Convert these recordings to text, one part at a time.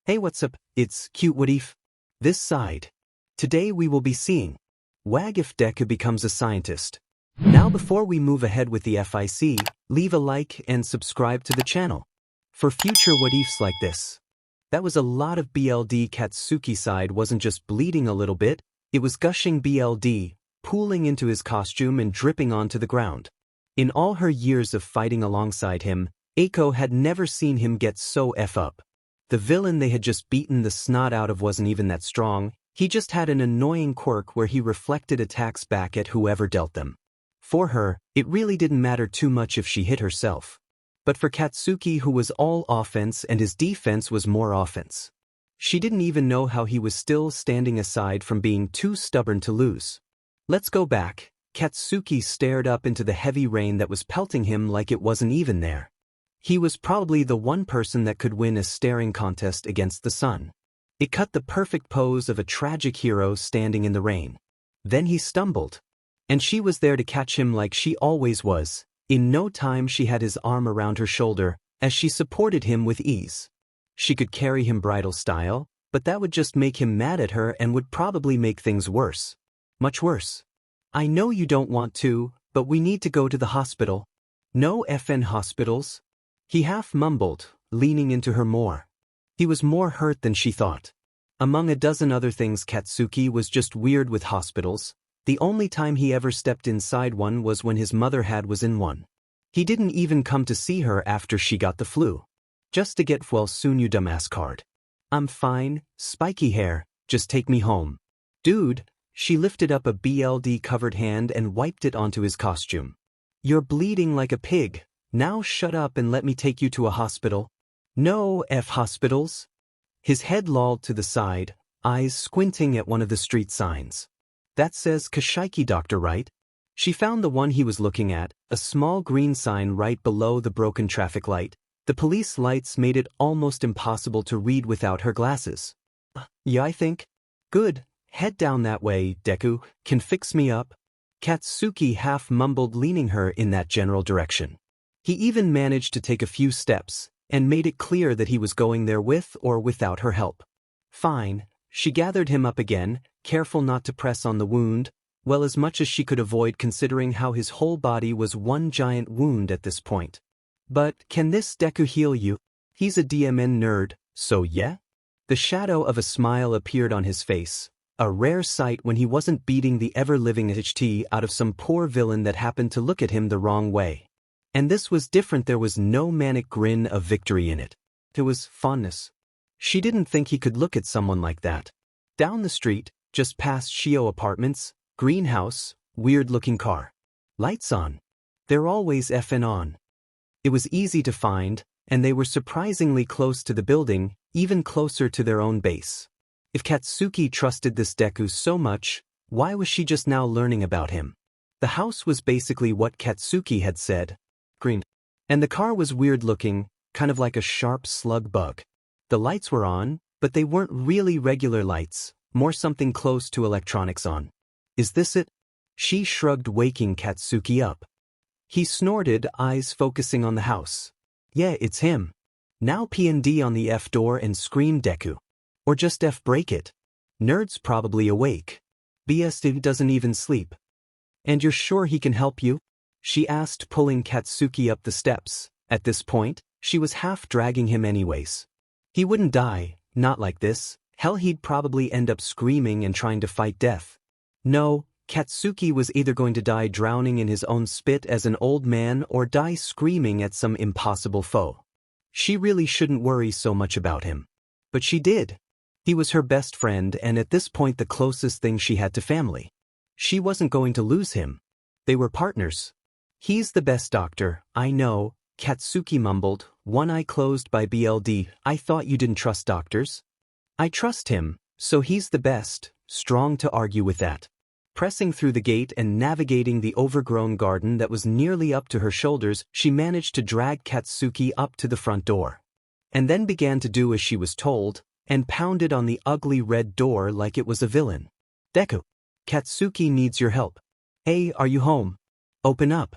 Hey, what's up? It's Cute What If. This side. Today we will be seeing Wag if Deku becomes a scientist. Now before we move ahead with the FIC, leave a like and subscribe to the channel for future what ifs like this. That was a lot of BLD. Katsuki side wasn't just bleeding a little bit, it was gushing BLD, pooling into his costume and dripping onto the ground. In all her years of fighting alongside him, Eiko had never seen him get so F up. The villain they had just beaten the snot out of wasn't even that strong, he just had an annoying quirk where he reflected attacks back at whoever dealt them. For her, it really didn't matter too much if she hit herself. But for Katsuki, who was all offense and his defense was more offense, she didn't even know how he was still standing aside from being too stubborn to lose. Let's go back. Katsuki stared up into the heavy rain that was pelting him like it wasn't even there. He was probably the one person that could win a staring contest against the sun. It cut the perfect pose of a tragic hero standing in the rain. Then he stumbled. And she was there to catch him like she always was. In no time she had his arm around her shoulder, as she supported him with ease. She could carry him bridal style, but that would just make him mad at her and would probably make things worse. Much worse. I know you don't want to, but we need to go to the hospital. No FN hospitals? He half mumbled, leaning into her more. He was more hurt than she thought. Among a dozen other things, Katsuki was just weird with hospitals. The only time he ever stepped inside one was when his mother was in one. He didn't even come to see her after she got the flu. Just to get well soon, you dumbass card. I'm fine, spiky hair, just take me home. Dude, she lifted up a BLD-covered hand and wiped it onto his costume. You're bleeding like a pig. Now shut up and let me take you to a hospital. No F hospitals. His head lolled to the side, eyes squinting at one of the street signs. That says Kashaiki Doctor, right? She found the one he was looking at, a small green sign right below the broken traffic light. The police lights made it almost impossible to read without her glasses. Yeah, I think. Good, head down that way, Deku, can fix me up. Katsuki half mumbled, leaning her in that general direction. He even managed to take a few steps, and made it clear that he was going there with or without her help. Fine, she gathered him up again, careful not to press on the wound, well as much as she could avoid considering how his whole body was one giant wound at this point. But can this Deku heal you? He's a DMN nerd, so yeah? The shadow of a smile appeared on his face, a rare sight when he wasn't beating the ever-living HT out of some poor villain that happened to look at him the wrong way. And this was different. There was no manic grin of victory in it. It was fondness. She didn't think he could look at someone like that. Down the street, just past Shio apartments, greenhouse, weird-looking car. Lights on. They're always effing on. It was easy to find, and they were surprisingly close to the building, even closer to their own base. If Katsuki trusted this Deku so much, why was she just now learning about him? The house was basically what Katsuki had said. Green. And the car was weird-looking, kind of like a sharp slug bug. The lights were on, but they weren't really regular lights, more something close to electronics on. Is this it? She shrugged, waking Katsuki up. He snorted, eyes focusing on the house. Yeah, it's him. Now P&D on the F door and scream Deku. Or just F break it. Nerd's probably awake. BS doesn't even sleep. And you're sure he can help you? She asked, pulling Katsuki up the steps. At this point, she was half dragging him anyways. He wouldn't die, not like this. Hell, he'd probably end up screaming and trying to fight death. No, Katsuki was either going to die drowning in his own spit as an old man or die screaming at some impossible foe. She really shouldn't worry so much about him. But she did. He was her best friend and at this point the closest thing she had to family. She wasn't going to lose him. They were partners. He's the best doctor, I know, Katsuki mumbled, one eye closed by BLD. I thought you didn't trust doctors? I trust him, so he's the best, strong to argue with that. Pressing through the gate and navigating the overgrown garden that was nearly up to her shoulders, she managed to drag Katsuki up to the front door. And then began to do as she was told, and pounded on the ugly red door like it was a villain. Deku. Katsuki needs your help. Hey, are you home? Open up.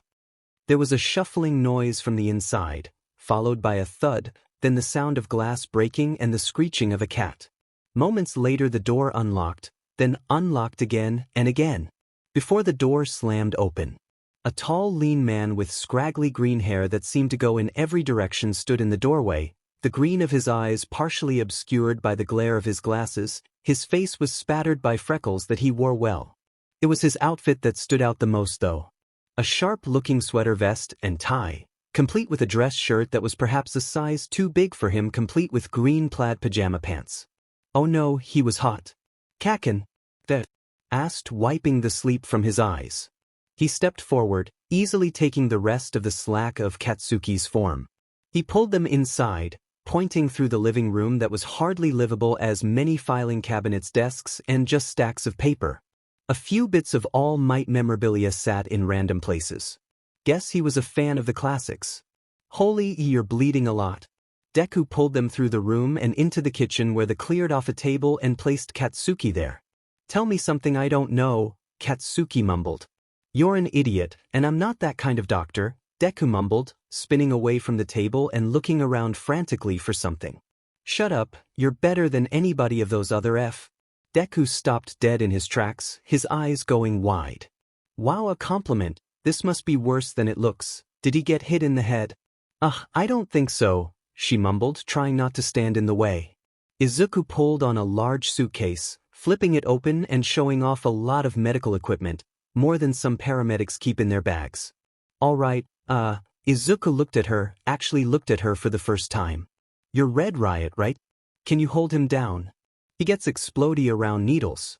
There was a shuffling noise from the inside, followed by a thud, then the sound of glass breaking and the screeching of a cat. Moments later the door unlocked, then unlocked again and again. Before the door slammed open, a tall lean man with scraggly green hair that seemed to go in every direction stood in the doorway, the green of his eyes partially obscured by the glare of his glasses. His face was spattered by freckles that he wore well. It was his outfit that stood out the most though. A sharp-looking sweater vest and tie, complete with a dress shirt that was perhaps a size too big for him, complete with green plaid pajama pants. Oh no, he was hot. Kaken? That? Asked, wiping the sleep from his eyes. He stepped forward, easily taking the rest of the slack of Katsuki's form. He pulled them inside, pointing through the living room that was hardly livable as many filing cabinets, desks, and just stacks of paper. A few bits of All Might memorabilia sat in random places. Guess he was a fan of the classics. Holy, you're bleeding a lot. Deku pulled them through the room and into the kitchen where they cleared off a table and placed Katsuki there. Tell me something I don't know, Katsuki mumbled. You're an idiot, and I'm not that kind of doctor, Deku mumbled, spinning away from the table and looking around frantically for something. Shut up, you're better than anybody of those other F. Deku stopped dead in his tracks, his eyes going wide. Wow, a compliment, this must be worse than it looks. Did he get hit in the head? Ugh, I don't think so, she mumbled, trying not to stand in the way. Izuku pulled on a large suitcase, flipping it open and showing off a lot of medical equipment, more than some paramedics keep in their bags. All right, Izuku actually looked at her for the first time. You're Red Riot, right? Can you hold him down? He gets explodey around needles.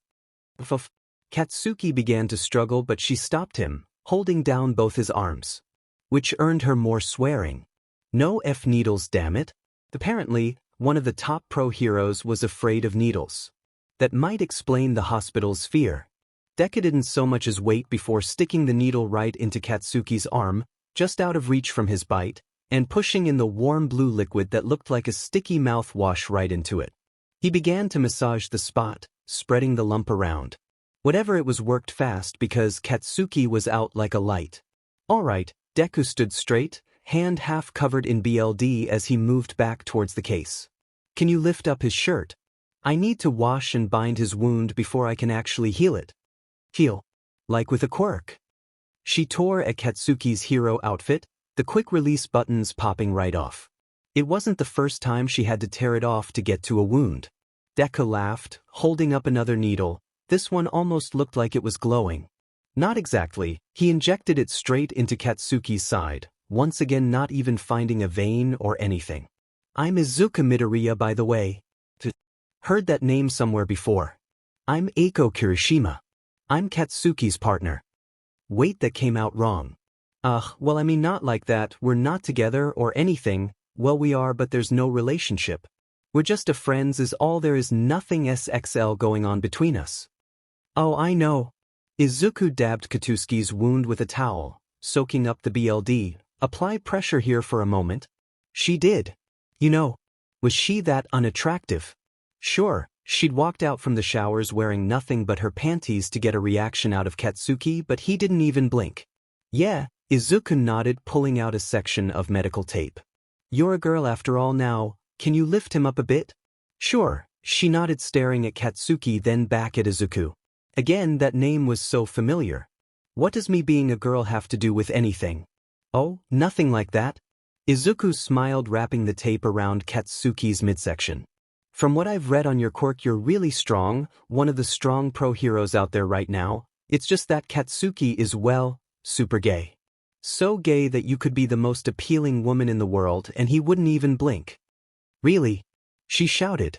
Katsuki began to struggle, but she stopped him, holding down both his arms. Which earned her more swearing. No F needles, damn it. Apparently, one of the top pro heroes was afraid of needles. That might explain the hospital's fear. Deku didn't so much as wait before sticking the needle right into Katsuki's arm, just out of reach from his bite, and pushing in the warm blue liquid that looked like a sticky mouthwash right into it. He began to massage the spot, spreading the lump around. Whatever it was worked fast because Katsuki was out like a light. All right, Deku stood straight, hand half covered in BLD as he moved back towards the case. Can you lift up his shirt? I need to wash and bind his wound before I can actually heal it. Heal? Like with a quirk? She tore at Katsuki's hero outfit, the quick-release buttons popping right off. It wasn't the first time she had to tear it off to get to a wound. Deku laughed, holding up another needle. This one almost looked like it was glowing. Not exactly. He injected it straight into Katsuki's side, once again not even finding a vein or anything. I'm Izuku Midoriya, by the way. Heard that name somewhere before. I'm Eiko Kirishima. I'm Katsuki's partner. Wait, that came out wrong. Well, I mean, not like that. We're not together or anything. Well, we are, but there's no relationship. We're just a friends is all, there is nothing SXL going on between us. Oh, I know. Izuku dabbed Katsuki's wound with a towel, soaking up the BLD. Apply pressure here for a moment. She did. You know, was she that unattractive? Sure, she'd walked out from the showers wearing nothing but her panties to get a reaction out of Katsuki, but he didn't even blink. Yeah, Izuku nodded, pulling out a section of medical tape. You're a girl after all now, can you lift him up a bit? Sure, she nodded, staring at Katsuki then back at Izuku. Again, that name was so familiar. What does me being a girl have to do with anything? Oh, nothing like that. Izuku smiled, wrapping the tape around Katsuki's midsection. From what I've read on your quirk, you're really strong, one of the strong pro heroes out there right now. It's just that Katsuki is, well, super gay. So gay that you could be the most appealing woman in the world and he wouldn't even blink. Really? She shouted.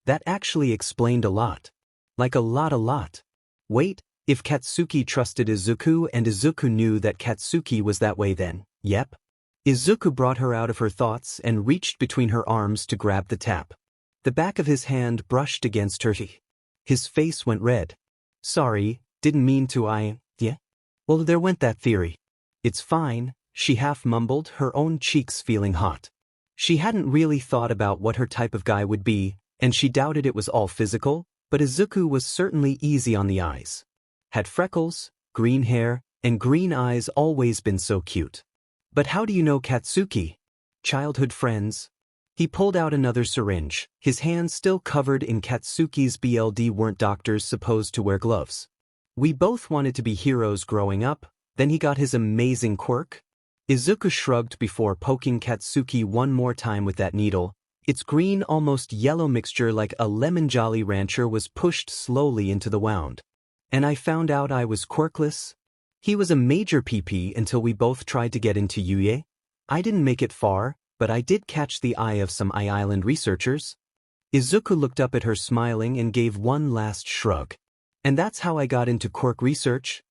That actually explained a lot. Like a lot. Wait, if Katsuki trusted Izuku and Izuku knew that Katsuki was that way, then, yep. Izuku brought her out of her thoughts and reached between her arms to grab the tap. The back of his hand brushed against her. His face went red. Sorry, didn't mean to. Yeah? Well, there went that theory. It's fine, she half mumbled, her own cheeks feeling hot. She hadn't really thought about what her type of guy would be, and she doubted it was all physical, but Izuku was certainly easy on the eyes. Had freckles, green hair, and green eyes, always been so cute. But how do you know Katsuki? Childhood friends? He pulled out another syringe, his hands still covered in Katsuki's BLD. Weren't doctors supposed to wear gloves? We both wanted to be heroes growing up, then he got his amazing quirk. Izuku shrugged before poking Katsuki one more time with that needle. Its green, almost yellow mixture like a lemon Jolly Rancher was pushed slowly into the wound. And I found out I was quirkless? He was a major PP until we both tried to get into Yuye. I didn't make it far, but I did catch the eye of some Island researchers. Izuku looked up at her smiling and gave one last shrug. And that's how I got into quirk research?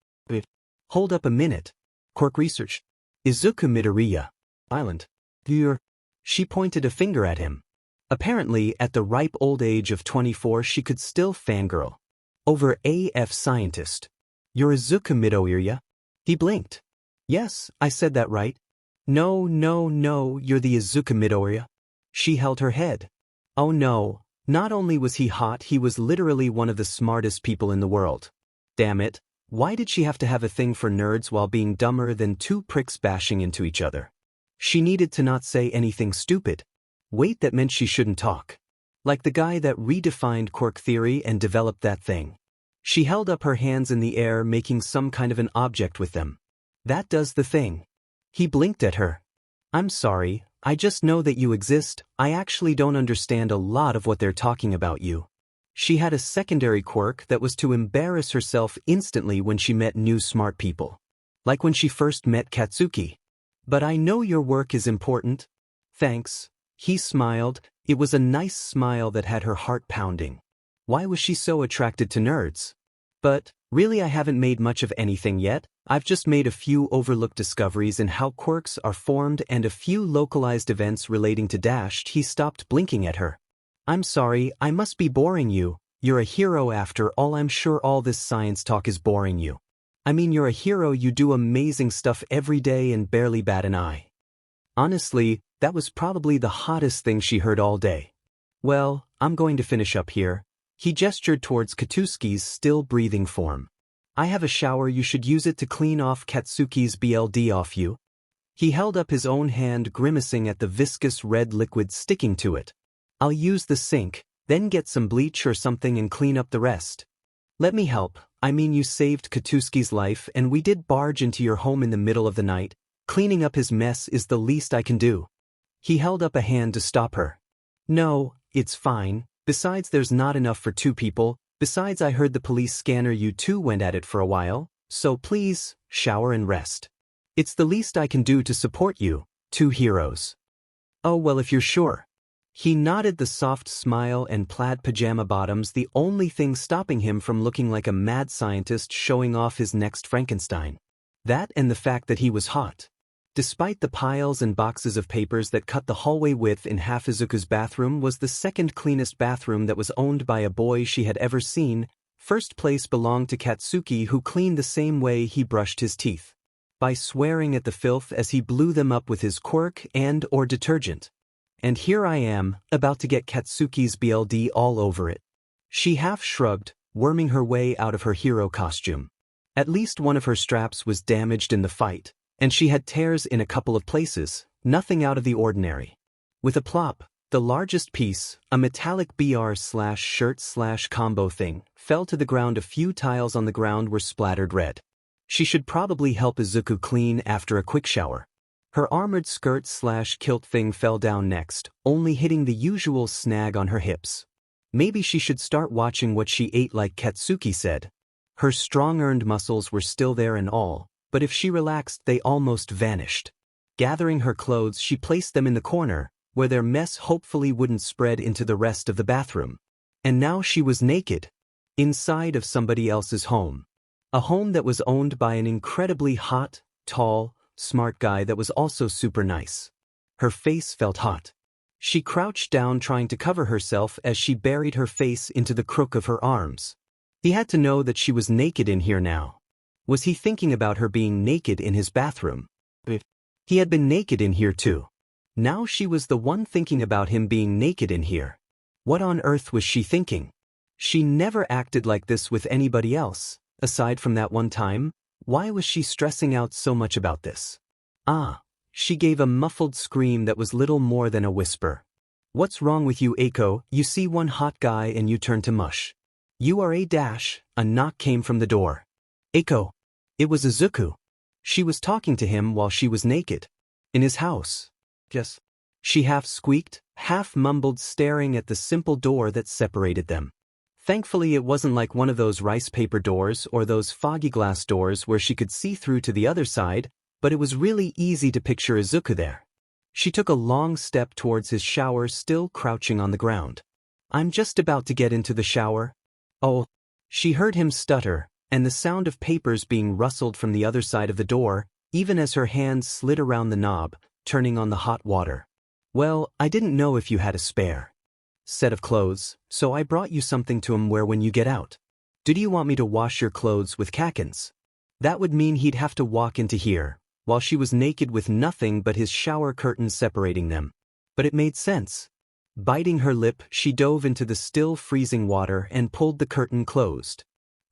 Hold up a minute. Quirk research? Izuku Midoriya. Island. She pointed a finger at him. Apparently, at the ripe old age of 24 she could still fangirl. Over AF scientist. You're Izuku Midoriya? He blinked. Yes, I said that right. No, you're the Izuku Midoriya. She held her head. Oh no, not only was he hot, he was literally one of the smartest people in the world. Damn it, why did she have to have a thing for nerds while being dumber than two pricks bashing into each other? She needed to not say anything stupid. Wait, that meant she shouldn't talk. Like the guy that redefined quirk theory and developed that thing. She held up her hands in the air, making some kind of an object with them. That does the thing. He blinked at her. I'm sorry, I just know that you exist. I actually don't understand a lot of what they're talking about you. She had a secondary quirk that was to embarrass herself instantly when she met new smart people. Like when she first met Katsuki. But I know your work is important. Thanks. He smiled. It was a nice smile that had her heart pounding. Why was she so attracted to nerds? But, really, I haven't made much of anything yet. I've just made a few overlooked discoveries in how quirks are formed and a few localized events relating to Dashed. He stopped blinking at her. I'm sorry, I must be boring you. You're a hero after all. I'm sure all this science talk is boring you. I mean, you're a hero, you do amazing stuff every day and barely bat an eye. Honestly, that was probably the hottest thing she heard all day. Well, I'm going to finish up here. He gestured towards Katsuki's still breathing form. I have a shower, you should use it to clean off Katsuki's BLD off you. He held up his own hand, grimacing at the viscous red liquid sticking to it. I'll use the sink, then get some bleach or something and clean up the rest. Let me help. I mean, you saved Katsuki's life and we did barge into your home in the middle of the night. Cleaning up his mess is the least I can do. He held up a hand to stop her. No, it's fine. Besides, there's not enough for two people. Besides, I heard the police scanner, you two went at it for a while. So please, shower and rest. It's the least I can do to support you, two heroes. Oh well, if you're sure. He nodded, the soft smile and plaid pajama bottoms the only thing stopping him from looking like a mad scientist showing off his next Frankenstein. That and the fact that he was hot. Despite the piles and boxes of papers that cut the hallway width in half, Izuku's bathroom was the second cleanest bathroom that was owned by a boy she had ever seen. First place belonged to Katsuki, who cleaned the same way he brushed his teeth. By swearing at the filth as he blew them up with his quirk and/or detergent. And here I am, about to get Katsuki's BLD all over it. She half shrugged, worming her way out of her hero costume. At least one of her straps was damaged in the fight, and she had tears in a couple of places, nothing out of the ordinary. With a plop, the largest piece, a metallic BR/shirt/combo thing, fell to the ground. A few tiles on the ground were splattered red. She should probably help Izuku clean after a quick shower. Her armored skirt/kilt thing fell down next, only hitting the usual snag on her hips. Maybe she should start watching what she ate, like Katsuki said. Her strong-earned muscles were still there and all, but if she relaxed they almost vanished. Gathering her clothes, she placed them in the corner, where their mess hopefully wouldn't spread into the rest of the bathroom. And now she was naked. Inside of somebody else's home. A home that was owned by an incredibly hot, tall, smart guy that was also super nice. Her face felt hot. She crouched down, trying to cover herself as she buried her face into the crook of her arms. He had to know that she was naked in here now. Was he thinking about her being naked in his bathroom? He had been naked in here too. Now she was the one thinking about him being naked in here. What on earth was she thinking? She never acted like this with anybody else, aside from that one time. Why was she stressing out so much about this? Ah, she gave a muffled scream that was little more than a whisper. What's wrong with you, Eiko? You see one hot guy and you turn to mush. You are a dash. A knock came from the door. Eiko. It was Izuku. She was talking to him while she was naked. In his house. Yes. She half squeaked, half mumbled, staring at the simple door that separated them. Thankfully it wasn't like one of those rice paper doors or those foggy glass doors where she could see through to the other side, but it was really easy to picture Izuku there. She took a long step towards his shower, still crouching on the ground. I'm just about to get into the shower. Oh. She heard him stutter, and the sound of papers being rustled from the other side of the door, even as her hands slid around the knob, turning on the hot water. Well, I didn't know if you had a spare set of clothes, so I brought you something to wear when you get out. Did you want me to wash your clothes with Kakens? That would mean he'd have to walk into here, while she was naked with nothing but his shower curtain separating them. But it made sense. Biting her lip, she dove into the still freezing water and pulled the curtain closed.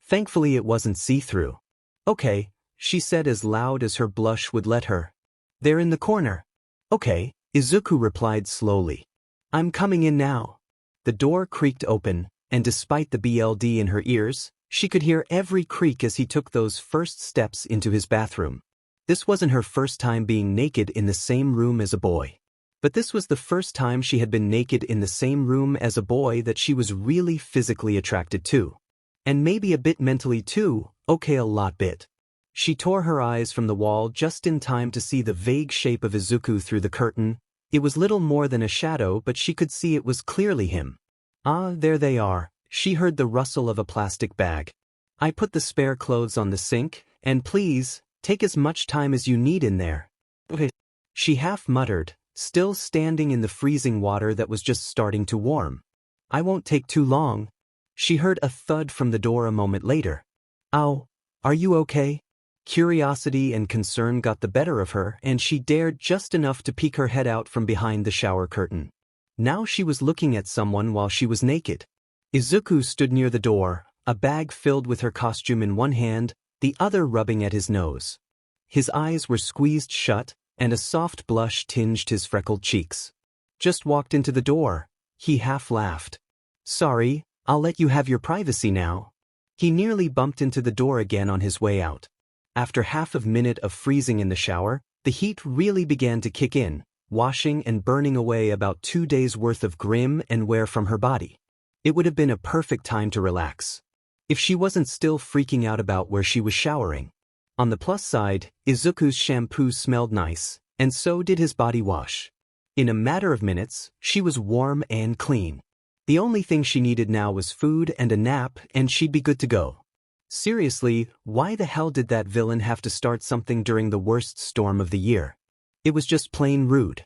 Thankfully it wasn't see-through. Okay, she said as loud as her blush would let her. They're in the corner. Okay, Izuku replied slowly. I'm coming in now. The door creaked open, and despite the BLD in her ears, she could hear every creak as he took those first steps into his bathroom. This wasn't her first time being naked in the same room as a boy. But this was the first time she had been naked in the same room as a boy that she was really physically attracted to. And maybe a bit mentally too, okay, a lot bit. She tore her eyes from the wall just in time to see the vague shape of Izuku through the curtain. It was little more than a shadow, but she could see it was clearly him. Ah, there they are. She heard the rustle of a plastic bag. I put the spare clothes on the sink, and please, take as much time as you need in there. Okay. She half muttered, still standing in the freezing water that was just starting to warm. I won't take too long. She heard a thud from the door a moment later. Ow, are you okay? Curiosity and concern got the better of her, and she dared just enough to peek her head out from behind the shower curtain. Now she was looking at someone while she was naked. Izuku stood near the door, a bag filled with her costume in one hand, the other rubbing at his nose. His eyes were squeezed shut, and a soft blush tinged his freckled cheeks. Just walked into the door, he half laughed. Sorry, I'll let you have your privacy now. He nearly bumped into the door again on his way out. After half a minute of freezing in the shower, the heat really began to kick in, washing and burning away about 2 days' worth of grim and wear from her body. It would have been a perfect time to relax, if she wasn't still freaking out about where she was showering. On the plus side, Izuku's shampoo smelled nice, and so did his body wash. In a matter of minutes, she was warm and clean. The only thing she needed now was food and a nap, and she'd be good to go. Seriously, why the hell did that villain have to start something during the worst storm of the year? It was just plain rude.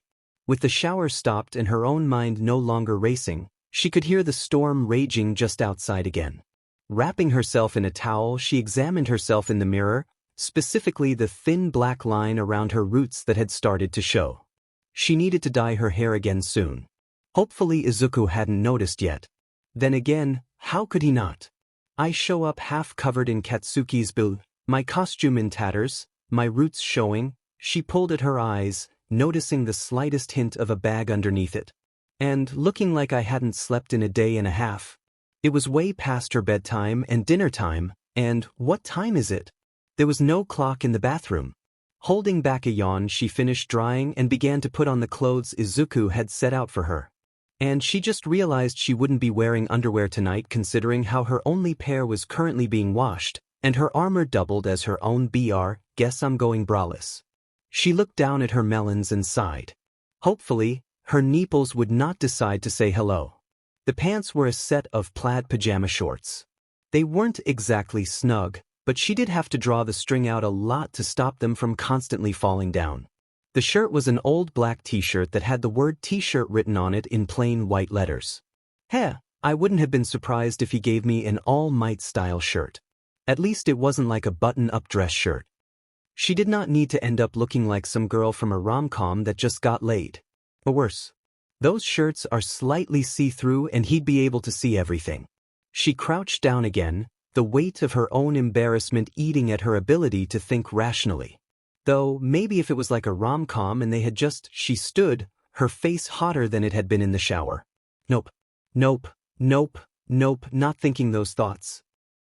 With the shower stopped and her own mind no longer racing, she could hear the storm raging just outside again. Wrapping herself in a towel, she examined herself in the mirror, specifically the thin black line around her roots that had started to show. She needed to dye her hair again soon. Hopefully Izuku hadn't noticed yet. Then again, how could he not? I show up half covered in Katsuki's bill, my costume in tatters, my roots showing. She pulled at her eyes, noticing the slightest hint of a bag underneath it. And looking like I hadn't slept in a day and a half. It was way past her bedtime and dinner time, and what time is it? There was no clock in the bathroom. Holding back a yawn, she finished drying and began to put on the clothes Izuku had set out for her. And she just realized she wouldn't be wearing underwear tonight considering how her only pair was currently being washed, and her armor doubled as her own guess I'm going braless. She looked down at her melons and sighed. Hopefully, her nipples would not decide to say hello. The pants were a set of plaid pajama shorts. They weren't exactly snug, but she did have to draw the string out a lot to stop them from constantly falling down. The shirt was an old black t-shirt that had the word t-shirt written on it in plain white letters. Heh, I wouldn't have been surprised if he gave me an All Might style shirt. At least it wasn't like a button-up dress shirt. She did not need to end up looking like some girl from a rom-com that just got laid. Or worse. Those shirts are slightly see-through and he'd be able to see everything. She crouched down again, the weight of her own embarrassment eating at her ability to think rationally. Though maybe if it was like a rom-com and they had just, she stood, her face hotter than it had been in the shower. Nope. Nope. Nope. Nope, not thinking those thoughts.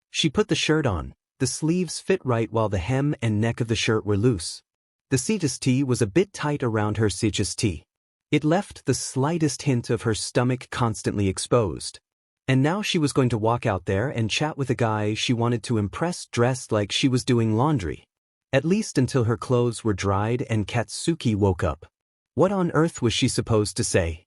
She put the shirt on. The sleeves fit right while the hem and neck of the shirt were loose. The CT was a bit tight around her CT. It left the slightest hint of her stomach constantly exposed. And now she was going to walk out there and chat with a guy she wanted to impress dressed like she was doing laundry. At least until her clothes were dried and Katsuki woke up. What on earth was she supposed to say?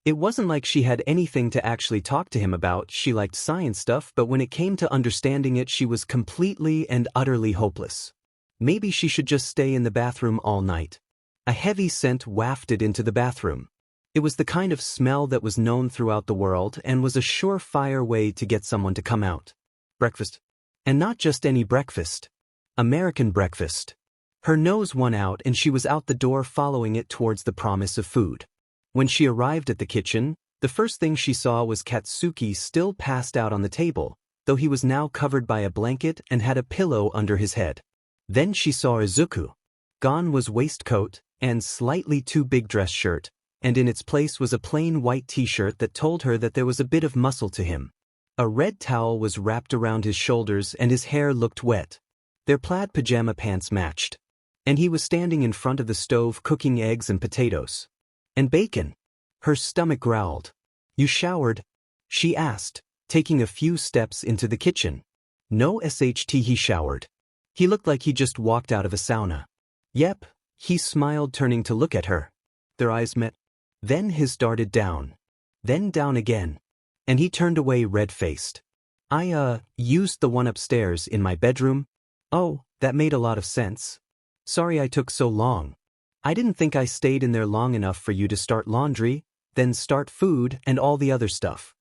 It wasn't like she had anything to actually talk to him about. She liked science stuff, but when it came to understanding it, she was completely and utterly hopeless. Maybe she should just stay in the bathroom all night. A heavy scent wafted into the bathroom. It was the kind of smell that was known throughout the world and was a surefire way to get someone to come out. Breakfast. And not just any breakfast. American breakfast. Her nose won out and she was out the door following it towards the promise of food. When she arrived at the kitchen, the first thing she saw was Katsuki still passed out on the table, though he was now covered by a blanket and had a pillow under his head. Then she saw Izuku. Gone was waistcoat and slightly too big dress shirt, and in its place was a plain white t-shirt that told her that there was a bit of muscle to him. A red towel was wrapped around his shoulders and his hair looked wet. Their plaid pajama pants matched. And he was standing in front of the stove cooking eggs and potatoes. And bacon. Her stomach growled. "You showered?" she asked, taking a few steps into the kitchen. No SHT, he showered. He looked like he just walked out of a sauna. Yep, he smiled, turning to look at her. Their eyes met. Then his darted down. Then down again. And he turned away red-faced. "I, used the one upstairs in my bedroom." "Oh, that made a lot of sense. Sorry I took so long. I didn't think I stayed in there long enough for you to start laundry, then start food and all the other stuff."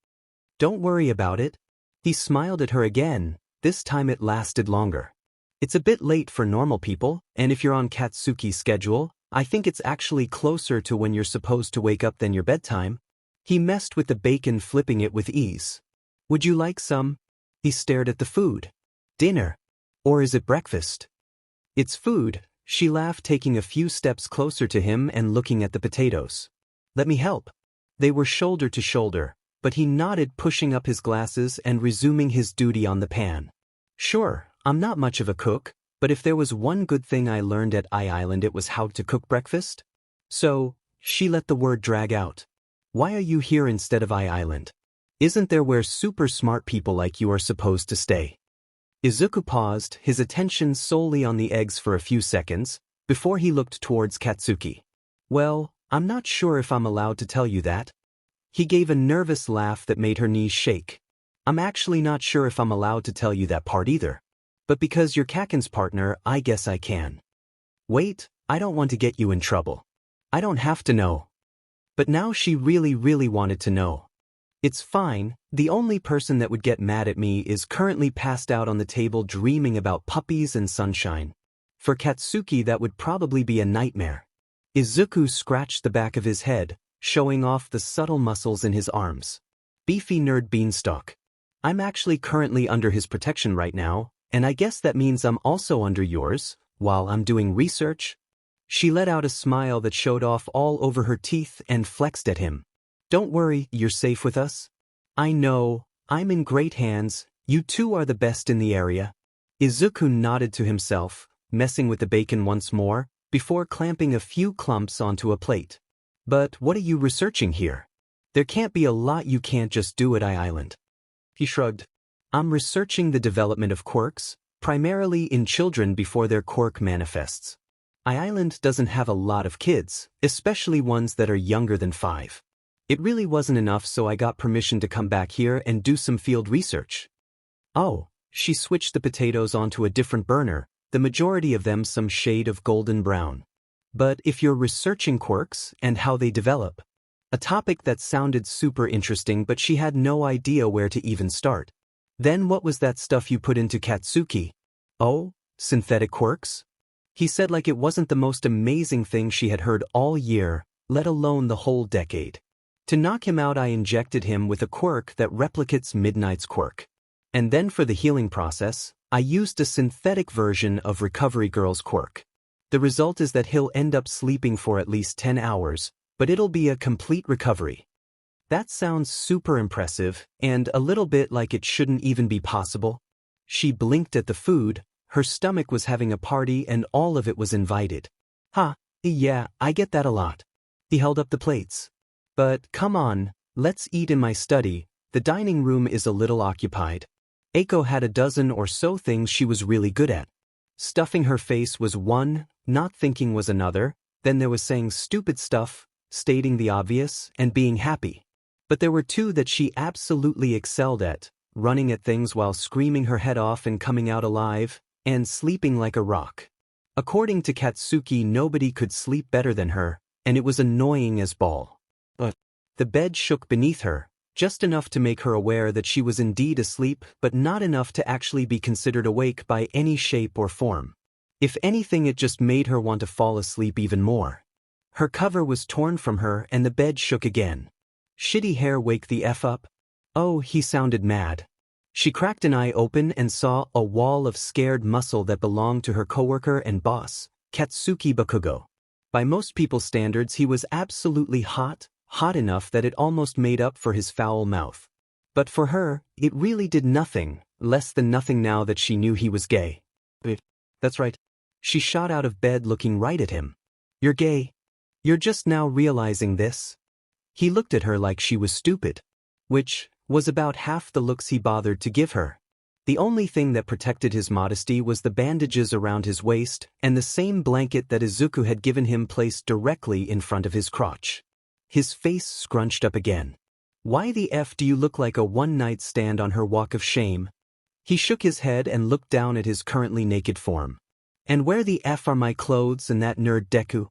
"Don't worry about it." He smiled at her again. This time it lasted longer. "It's a bit late for normal people, and if you're on Katsuki's schedule, I think it's actually closer to when you're supposed to wake up than your bedtime." He messed with the bacon, flipping it with ease. "Would you like some?" He stared at the food. "Dinner? Or is it breakfast?" "It's food," she laughed, taking a few steps closer to him and looking at the potatoes. "Let me help." They were shoulder to shoulder, but he nodded, pushing up his glasses and resuming his duty on the pan. "Sure, I'm not much of a cook, but if there was one good thing I learned at I-Island, it was how to cook breakfast." "So," she let the word drag out. "Why are you here instead of I-Island? Isn't there where super smart people like you are supposed to stay?" Izuku paused, his attention solely on the eggs for a few seconds, before he looked towards Katsuki. "Well, I'm not sure if I'm allowed to tell you that." He gave a nervous laugh that made her knees shake. "I'm actually not sure if I'm allowed to tell you that part either. But because you're Kaken's partner, I guess I can." "Wait, I don't want to get you in trouble. I don't have to know." But now she really wanted to know. "It's fine, the only person that would get mad at me is currently passed out on the table dreaming about puppies and sunshine. For Katsuki that would probably be a nightmare." Izuku scratched the back of his head, showing off the subtle muscles in his arms. "Beefy nerd beanstalk. I'm actually currently under his protection right now, and I guess that means I'm also under yours, while I'm doing research." She let out a smile that showed off all over her teeth and flexed at him. "Don't worry, you're safe with us." "I know, I'm in great hands, you two are the best in the area." Izuku nodded to himself, messing with the bacon once more, before clamping a few clumps onto a plate. "But what are you researching here? There can't be a lot you can't just do at I-Island." He shrugged. "I'm researching the development of quirks, primarily in children before their quirk manifests. I-Island doesn't have a lot of kids, especially ones that are younger than 5. It really wasn't enough, so I got permission to come back here and do some field research." "Oh," she switched the potatoes onto a different burner, the majority of them some shade of golden brown. "But if you're researching quirks and how they develop," a topic that sounded super interesting, but she had no idea where to even start. "Then what was that stuff you put into Katsuki?" "Oh, synthetic quirks?" He said, like it wasn't the most amazing thing she had heard all year, let alone the whole decade. "To knock him out, I injected him with a quirk that replicates Midnight's quirk. And then for the healing process, I used a synthetic version of Recovery Girl's quirk. The result is that he'll end up sleeping for at least 10 hours, but it'll be a complete recovery. That sounds super impressive, and a little bit like it shouldn't even be possible. She blinked at the food, her stomach was having a party and all of it was invited. Yeah, I get that a lot. He held up the plates. But come on, let's eat in my study, the dining room is a little occupied. Eiko had a dozen or so things she was really good at. Stuffing her face was one, not thinking was another, then there was saying stupid stuff, stating the obvious, and being happy. But there were two that she absolutely excelled at, running at things while screaming her head off and coming out alive, and sleeping like a rock. According to Katsuki, nobody could sleep better than her, and it was annoying as ball. But the bed shook beneath her, just enough to make her aware that she was indeed asleep, but not enough to actually be considered awake by any shape or form. If anything, it just made her want to fall asleep even more. Her cover was torn from her and the bed shook again. Shitty hair, wake the F up? Oh, he sounded mad. She cracked an eye open and saw a wall of scared muscle that belonged to her coworker and boss, Katsuki Bakugo. By most people's standards, he was absolutely hot enough that it almost made up for his foul mouth. But for her, it really did nothing, less than nothing now that she knew he was gay. That's right. She shot out of bed looking right at him. You're gay? You're just now realizing this? He looked at her like she was stupid. Which was about half the looks he bothered to give her. The only thing that protected his modesty was the bandages around his waist and the same blanket that Izuku had given him placed directly in front of his crotch. His face scrunched up again. Why the F do you look like a one-night stand on her walk of shame? He shook his head and looked down at his currently naked form. And where the F are my clothes and that nerd Deku?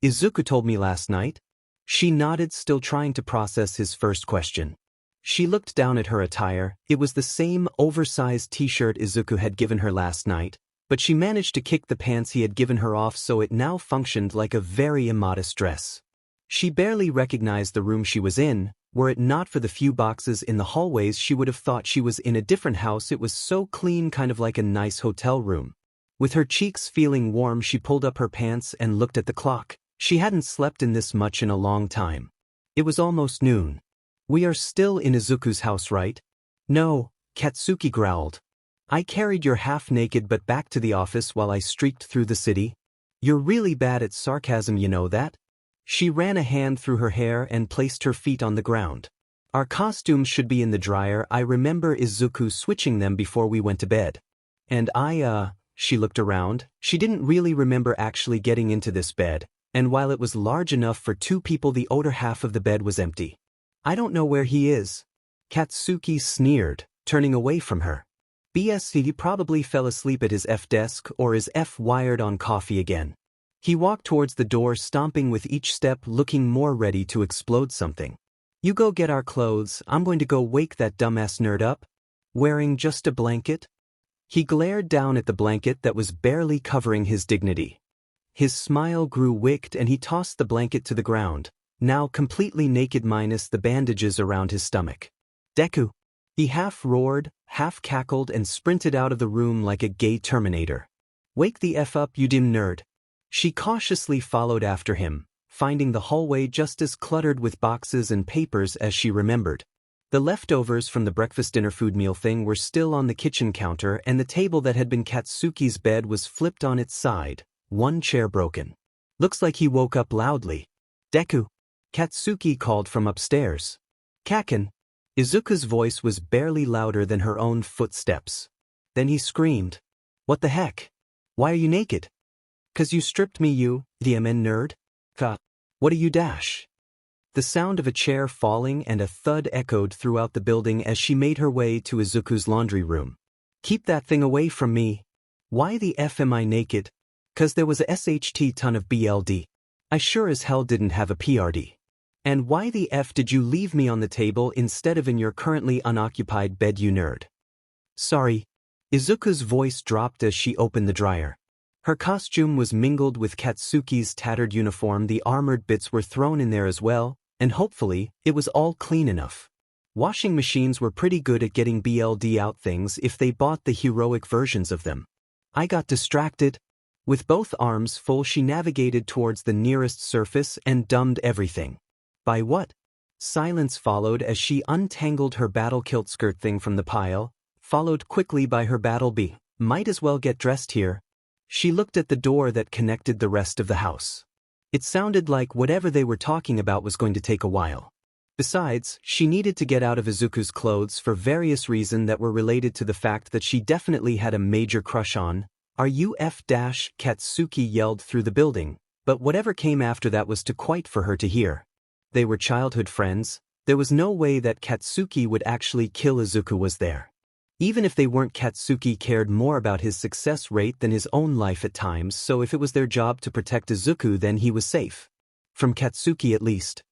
Izuku told me last night. She nodded, still trying to process his first question. She looked down at her attire. It was the same oversized t-shirt Izuku had given her last night, but she managed to kick the pants he had given her off, so it now functioned like a very immodest dress. She barely recognized the room she was in. Were it not for the few boxes in the hallways, she would have thought she was in a different house. It was so clean, kind of like a nice hotel room. With her cheeks feeling warm, she pulled up her pants and looked at the clock. She hadn't slept in this much in a long time. It was almost noon. We are still in Izuku's house, right? No, Katsuki growled. I carried your half-naked butt back to the office while I streaked through the city. You're really bad at sarcasm, you know that? She ran a hand through her hair and placed her feet on the ground. Our costumes should be in the dryer. I remember Izuku switching them before we went to bed. And she looked around. She didn't really remember actually getting into this bed. And while it was large enough for two people, the outer half of the bed was empty. I don't know where he is. Katsuki sneered, turning away from her. He probably fell asleep at his F desk or is F wired on coffee again. He walked towards the door, stomping with each step, looking more ready to explode something. You go get our clothes. I'm going to go wake that dumbass nerd up. Wearing just a blanket? He glared down at the blanket that was barely covering his dignity. His smile grew wicked and he tossed the blanket to the ground, now completely naked minus the bandages around his stomach. Deku! He half roared, half cackled and sprinted out of the room like a gay Terminator. Wake the F up, you dim nerd. She cautiously followed after him, finding the hallway just as cluttered with boxes and papers as she remembered. The leftovers from the breakfast-dinner food meal thing were still on the kitchen counter, and the table that had been Katsuki's bed was flipped on its side. One chair broken. Looks like he woke up loudly. Deku! Katsuki called from upstairs. Kaken! Izuku's voice was barely louder than her own footsteps. Then he screamed. What the heck? Why are you naked? 'Cause you stripped me, you DMN nerd? What are you dash? The sound of a chair falling and a thud echoed throughout the building as she made her way to Izuku's laundry room. Keep that thing away from me. Why the F am I naked? 'Cause there was a SHT ton of BLD. I sure as hell didn't have a PRD. And why the F did you leave me on the table instead of in your currently unoccupied bed, you nerd? Sorry. Izuku's voice dropped as she opened the dryer. Her costume was mingled with Katsuki's tattered uniform. The armored bits were thrown in there as well, and hopefully, it was all clean enough. Washing machines were pretty good at getting BLD out things if they bought the heroic versions of them. I got distracted. With both arms full she navigated towards the nearest surface and dumbed everything. By what? Silence followed as she untangled her battle kilt skirt thing from the pile, followed quickly by her battle bee. Might as well get dressed here. She looked at the door that connected the rest of the house. It sounded like whatever they were talking about was going to take a while. Besides, she needed to get out of Izuku's clothes for various reasons that were related to the fact that she definitely had a major crush on. "Are you Katsuki yelled through the building, but whatever came after that was too quiet for her to hear. They were childhood friends. There was no way that Katsuki would actually kill Izuku was there. Even if they weren't, Katsuki cared more about his success rate than his own life at times, so if it was their job to protect Izuku then he was safe. From Katsuki at least.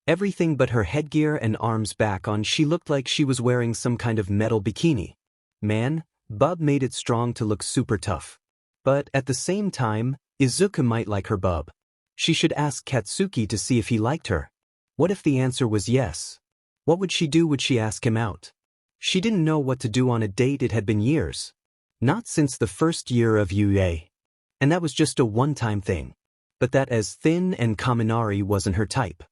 Everything but her headgear and arms back on, she looked like she was wearing some kind of metal bikini. Man, Bub made it strong to look super tough. But at the same time, Izuku might like her bub. She should ask Katsuki to see if he liked her. What if the answer was yes? What would she do? Would she ask him out? She didn't know what to do on a date. It had been years. Not since the first year of UA. And that was just a one-time thing. But that as thin and Kaminari wasn't her type.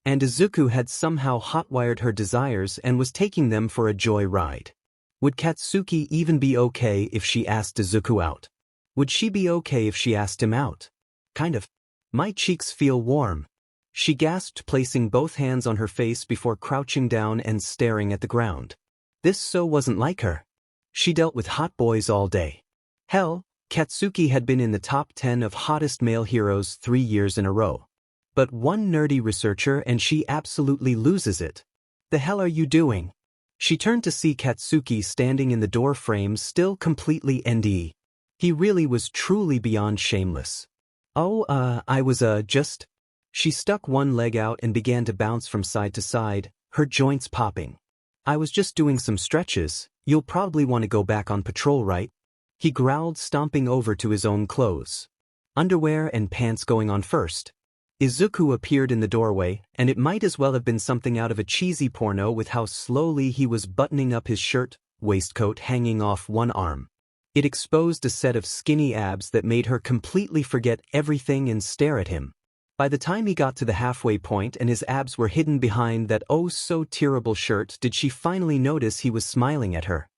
And Izuku had somehow hotwired her desires and was taking them for a joy ride. Would Katsuki even be okay if she asked Izuku out? Would she be okay if she asked him out? Kind of. My cheeks feel warm. She gasped, placing both hands on her face before crouching down and staring at the ground. This so wasn't like her. She dealt with hot boys all day. Hell, Katsuki had been in the top 10 of hottest male heroes 3 years in a row. But one nerdy researcher and she absolutely loses it. The hell are you doing? She turned to see Katsuki standing in the door frame, still completely NDE. He really was truly beyond shameless. Oh, I was just... She stuck one leg out and began to bounce from side to side, her joints popping. I was just doing some stretches. You'll probably want to go back on patrol, right? He growled, stomping over to his own clothes. Underwear and pants going on first. Izuku appeared in the doorway, and it might as well have been something out of a cheesy porno with how slowly he was buttoning up his shirt, waistcoat hanging off one arm. It exposed a set of skinny abs that made her completely forget everything and stare at him. By the time he got to the halfway point and his abs were hidden behind that oh-so-terrible shirt, did she finally notice he was smiling at her.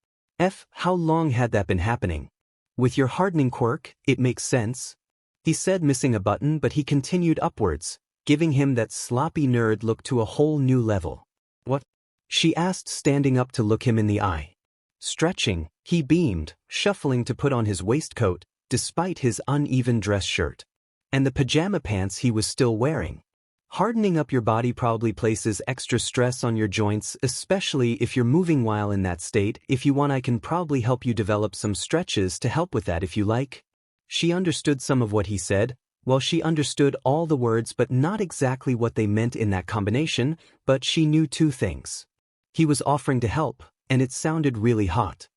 How long had that been happening? With your hardening quirk, it makes sense. He said, missing a button, but he continued upwards, giving him that sloppy nerd look to a whole new level. What? She asked, standing up to look him in the eye. Stretching, he beamed, shuffling to put on his waistcoat, despite his uneven dress shirt. And the pajama pants he was still wearing. Hardening up your body probably places extra stress on your joints, especially if you're moving while in that state. If you want, I can probably help you develop some stretches to help with that if you like. She understood some of what he said. Well, she understood all the words but not exactly what they meant in that combination, but she knew 2 things. He was offering to help, and it sounded really hot.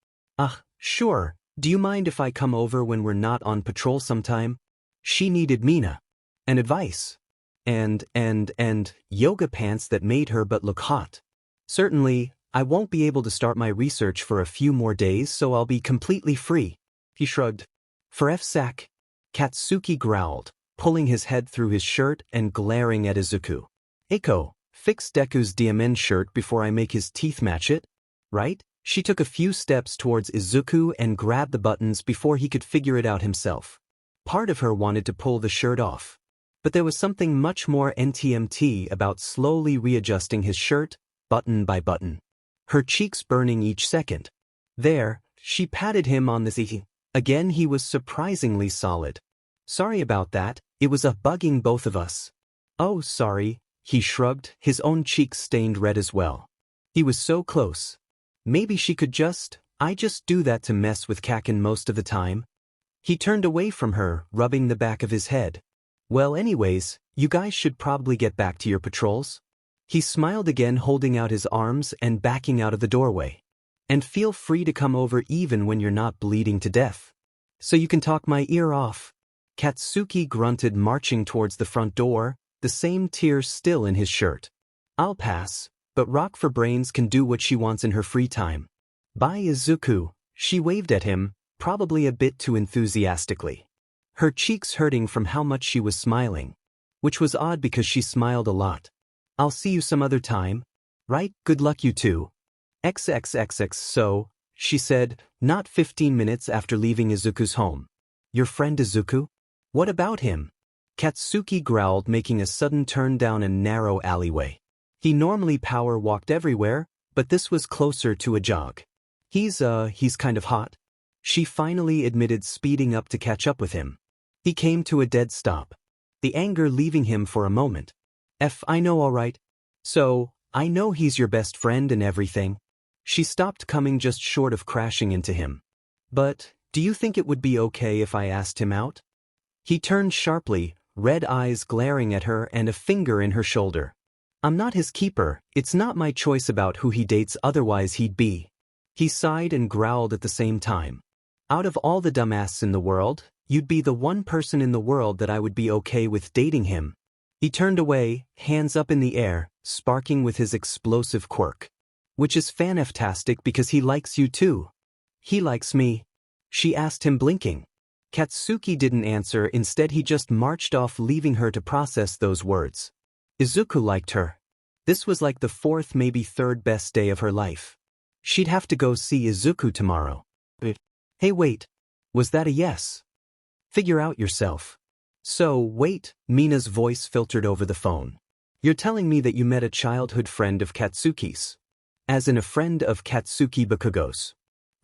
Sure, do you mind if I come over when we're not on patrol sometime? She needed Mina. And advice. And yoga pants that made her but look hot. Certainly, I won't be able to start my research for a few more days, so I'll be completely free. He shrugged. For F-sack, Katsuki growled, pulling his head through his shirt and glaring at Izuku. Eiko, fix Deku's diamond shirt before I make his teeth match it, right? She took a few steps towards Izuku and grabbed the buttons before he could figure it out himself. Part of her wanted to pull the shirt off. But there was something much more NTMT about slowly readjusting his shirt, button by button. Her cheeks burning each second. There, she patted him on the knee. Again, he was surprisingly solid. Sorry about that, it was bugging both of us. Oh, sorry, he shrugged, his own cheeks stained red as well. He was so close. Maybe she could I just do that to mess with Kaken most of the time. He turned away from her, rubbing the back of his head. Well, anyways, you guys should probably get back to your patrols. He smiled again, holding out his arms and backing out of the doorway. And feel free to come over even when you're not bleeding to death. So you can talk my ear off. Katsuki grunted, marching towards the front door, the same tears still in his shirt. I'll pass, but Rock for Brains can do what she wants in her free time. Bye, Izuku. She waved at him, probably a bit too enthusiastically. her cheeks hurting from how much she was smiling. Which was odd because she smiled a lot. I'll see you some other time. Right, good luck you too. XXXX so, she said, not 15 minutes after leaving Izuku's home. Your friend Izuku? What about him? Katsuki growled, making a sudden turn down a narrow alleyway. He normally power walked everywhere, but this was closer to a jog. He's kind of hot. She finally admitted, speeding up to catch up with him. He came to a dead stop. The anger leaving him for a moment. I know alright. So, I know he's your best friend and everything. She stopped, coming just short of crashing into him. But, do you think it would be okay if I asked him out? He turned sharply, red eyes glaring at her and a finger in her shoulder. I'm not his keeper, it's not my choice about who he dates, otherwise he'd be. He sighed and growled at the same time. Out of all the dumbasses in the world, you'd be the one person in the world that I would be okay with dating him. He turned away, hands up in the air, sparking with his explosive quirk. Which is fantastic because he likes you too. He likes me? She asked him, blinking. Katsuki didn't answer, instead he just marched off, leaving her to process those words. Izuku liked her. This was like the fourth, maybe third best day of her life. She'd have to go see Izuku tomorrow. Hey wait, was that a yes? Figure out yourself. So, wait, Mina's voice filtered over the phone. You're telling me that you met a childhood friend of Katsuki's? As in a friend of Katsuki Bakugo's.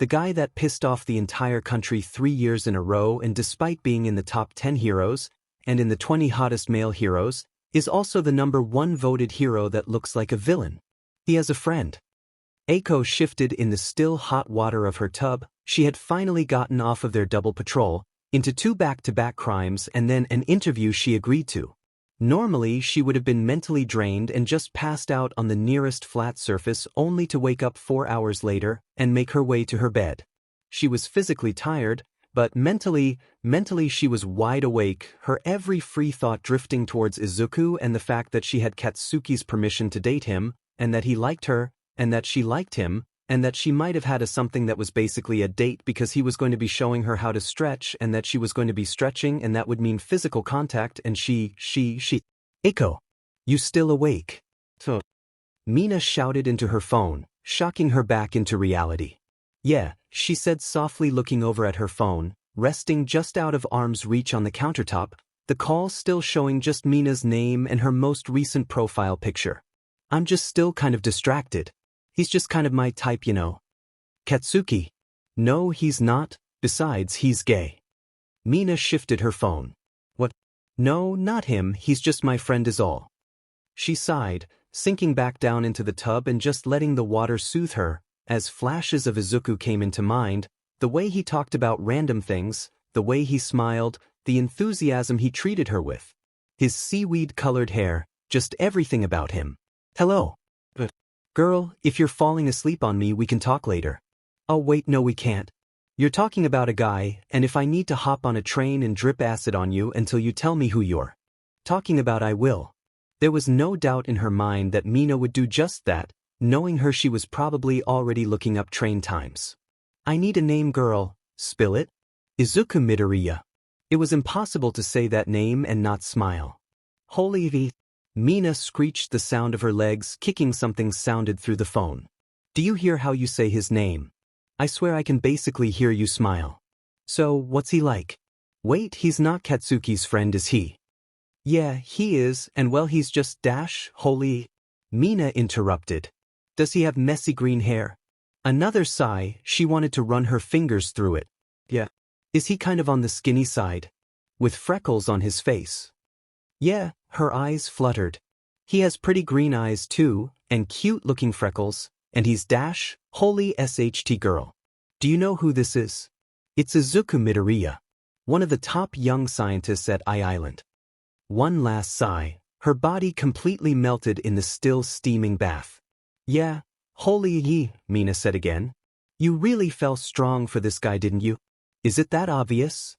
The guy that pissed off the entire country 3 years in a row, and despite being in the top 10 heroes, and in the 20 hottest male heroes, is also the #1 voted hero that looks like a villain. He has a friend. Eiko shifted in the still hot water of her tub. She had finally gotten off of their double patrol, into 2 back-to-back crimes and then an interview she agreed to. Normally she would have been mentally drained and just passed out on the nearest flat surface, only to wake up 4 hours later and make her way to her bed. She was physically tired, but mentally she was wide awake, her every free thought drifting towards Izuku and the fact that she had Katsuki's permission to date him, and that he liked her, and that she liked him, and that she might have had something that was basically a date because he was going to be showing her how to stretch, and that she was going to be stretching, and that would mean physical contact, and she. Eiko, you still awake? So, Mina shouted into her phone, shocking her back into reality. Yeah, she said softly, looking over at her phone, resting just out of arm's reach on the countertop, the call still showing just Mina's name and her most recent profile picture. I'm just still kind of distracted. He's just kind of my type, you know. Katsuki. No, he's not, besides he's gay. Mina shifted her phone. What? No, not him, he's just my friend is all. She sighed, sinking back down into the tub and just letting the water soothe her, as flashes of Izuku came into mind, the way he talked about random things, the way he smiled, the enthusiasm he treated her with. His seaweed-colored hair, just everything about him. Hello. Girl, if you're falling asleep on me, we can talk later. Oh wait, no we can't. You're talking about a guy, and if I need to hop on a train and drip acid on you until you tell me who you're talking about, I will. There was no doubt in her mind that Mina would do just that. Knowing her, she was probably already looking up train times. I need a name, girl. Spill it. Izuku Midoriya. It was impossible to say that name and not smile. Holy V. Mina screeched, the sound of her legs kicking something sounded through the phone. Do you hear how you say his name? I swear I can basically hear you smile. So, what's he like? Wait, he's not Katsuki's friend, is he? Yeah, he is, and well, he's just holy. Mina interrupted. Does he have messy green hair? Another sigh, she wanted to run her fingers through it. Yeah. Is he kind of on the skinny side? With freckles on his face? Yeah, her eyes fluttered. He has pretty green eyes too, and cute-looking freckles, and he's holy SHT girl. Do you know who this is? It's Izuku Midoriya, one of the top young scientists at Island. One last sigh, her body completely melted in the still steaming bath. Yeah, holy ye, Mina said again. You really fell strong for this guy, didn't you? Is it that obvious?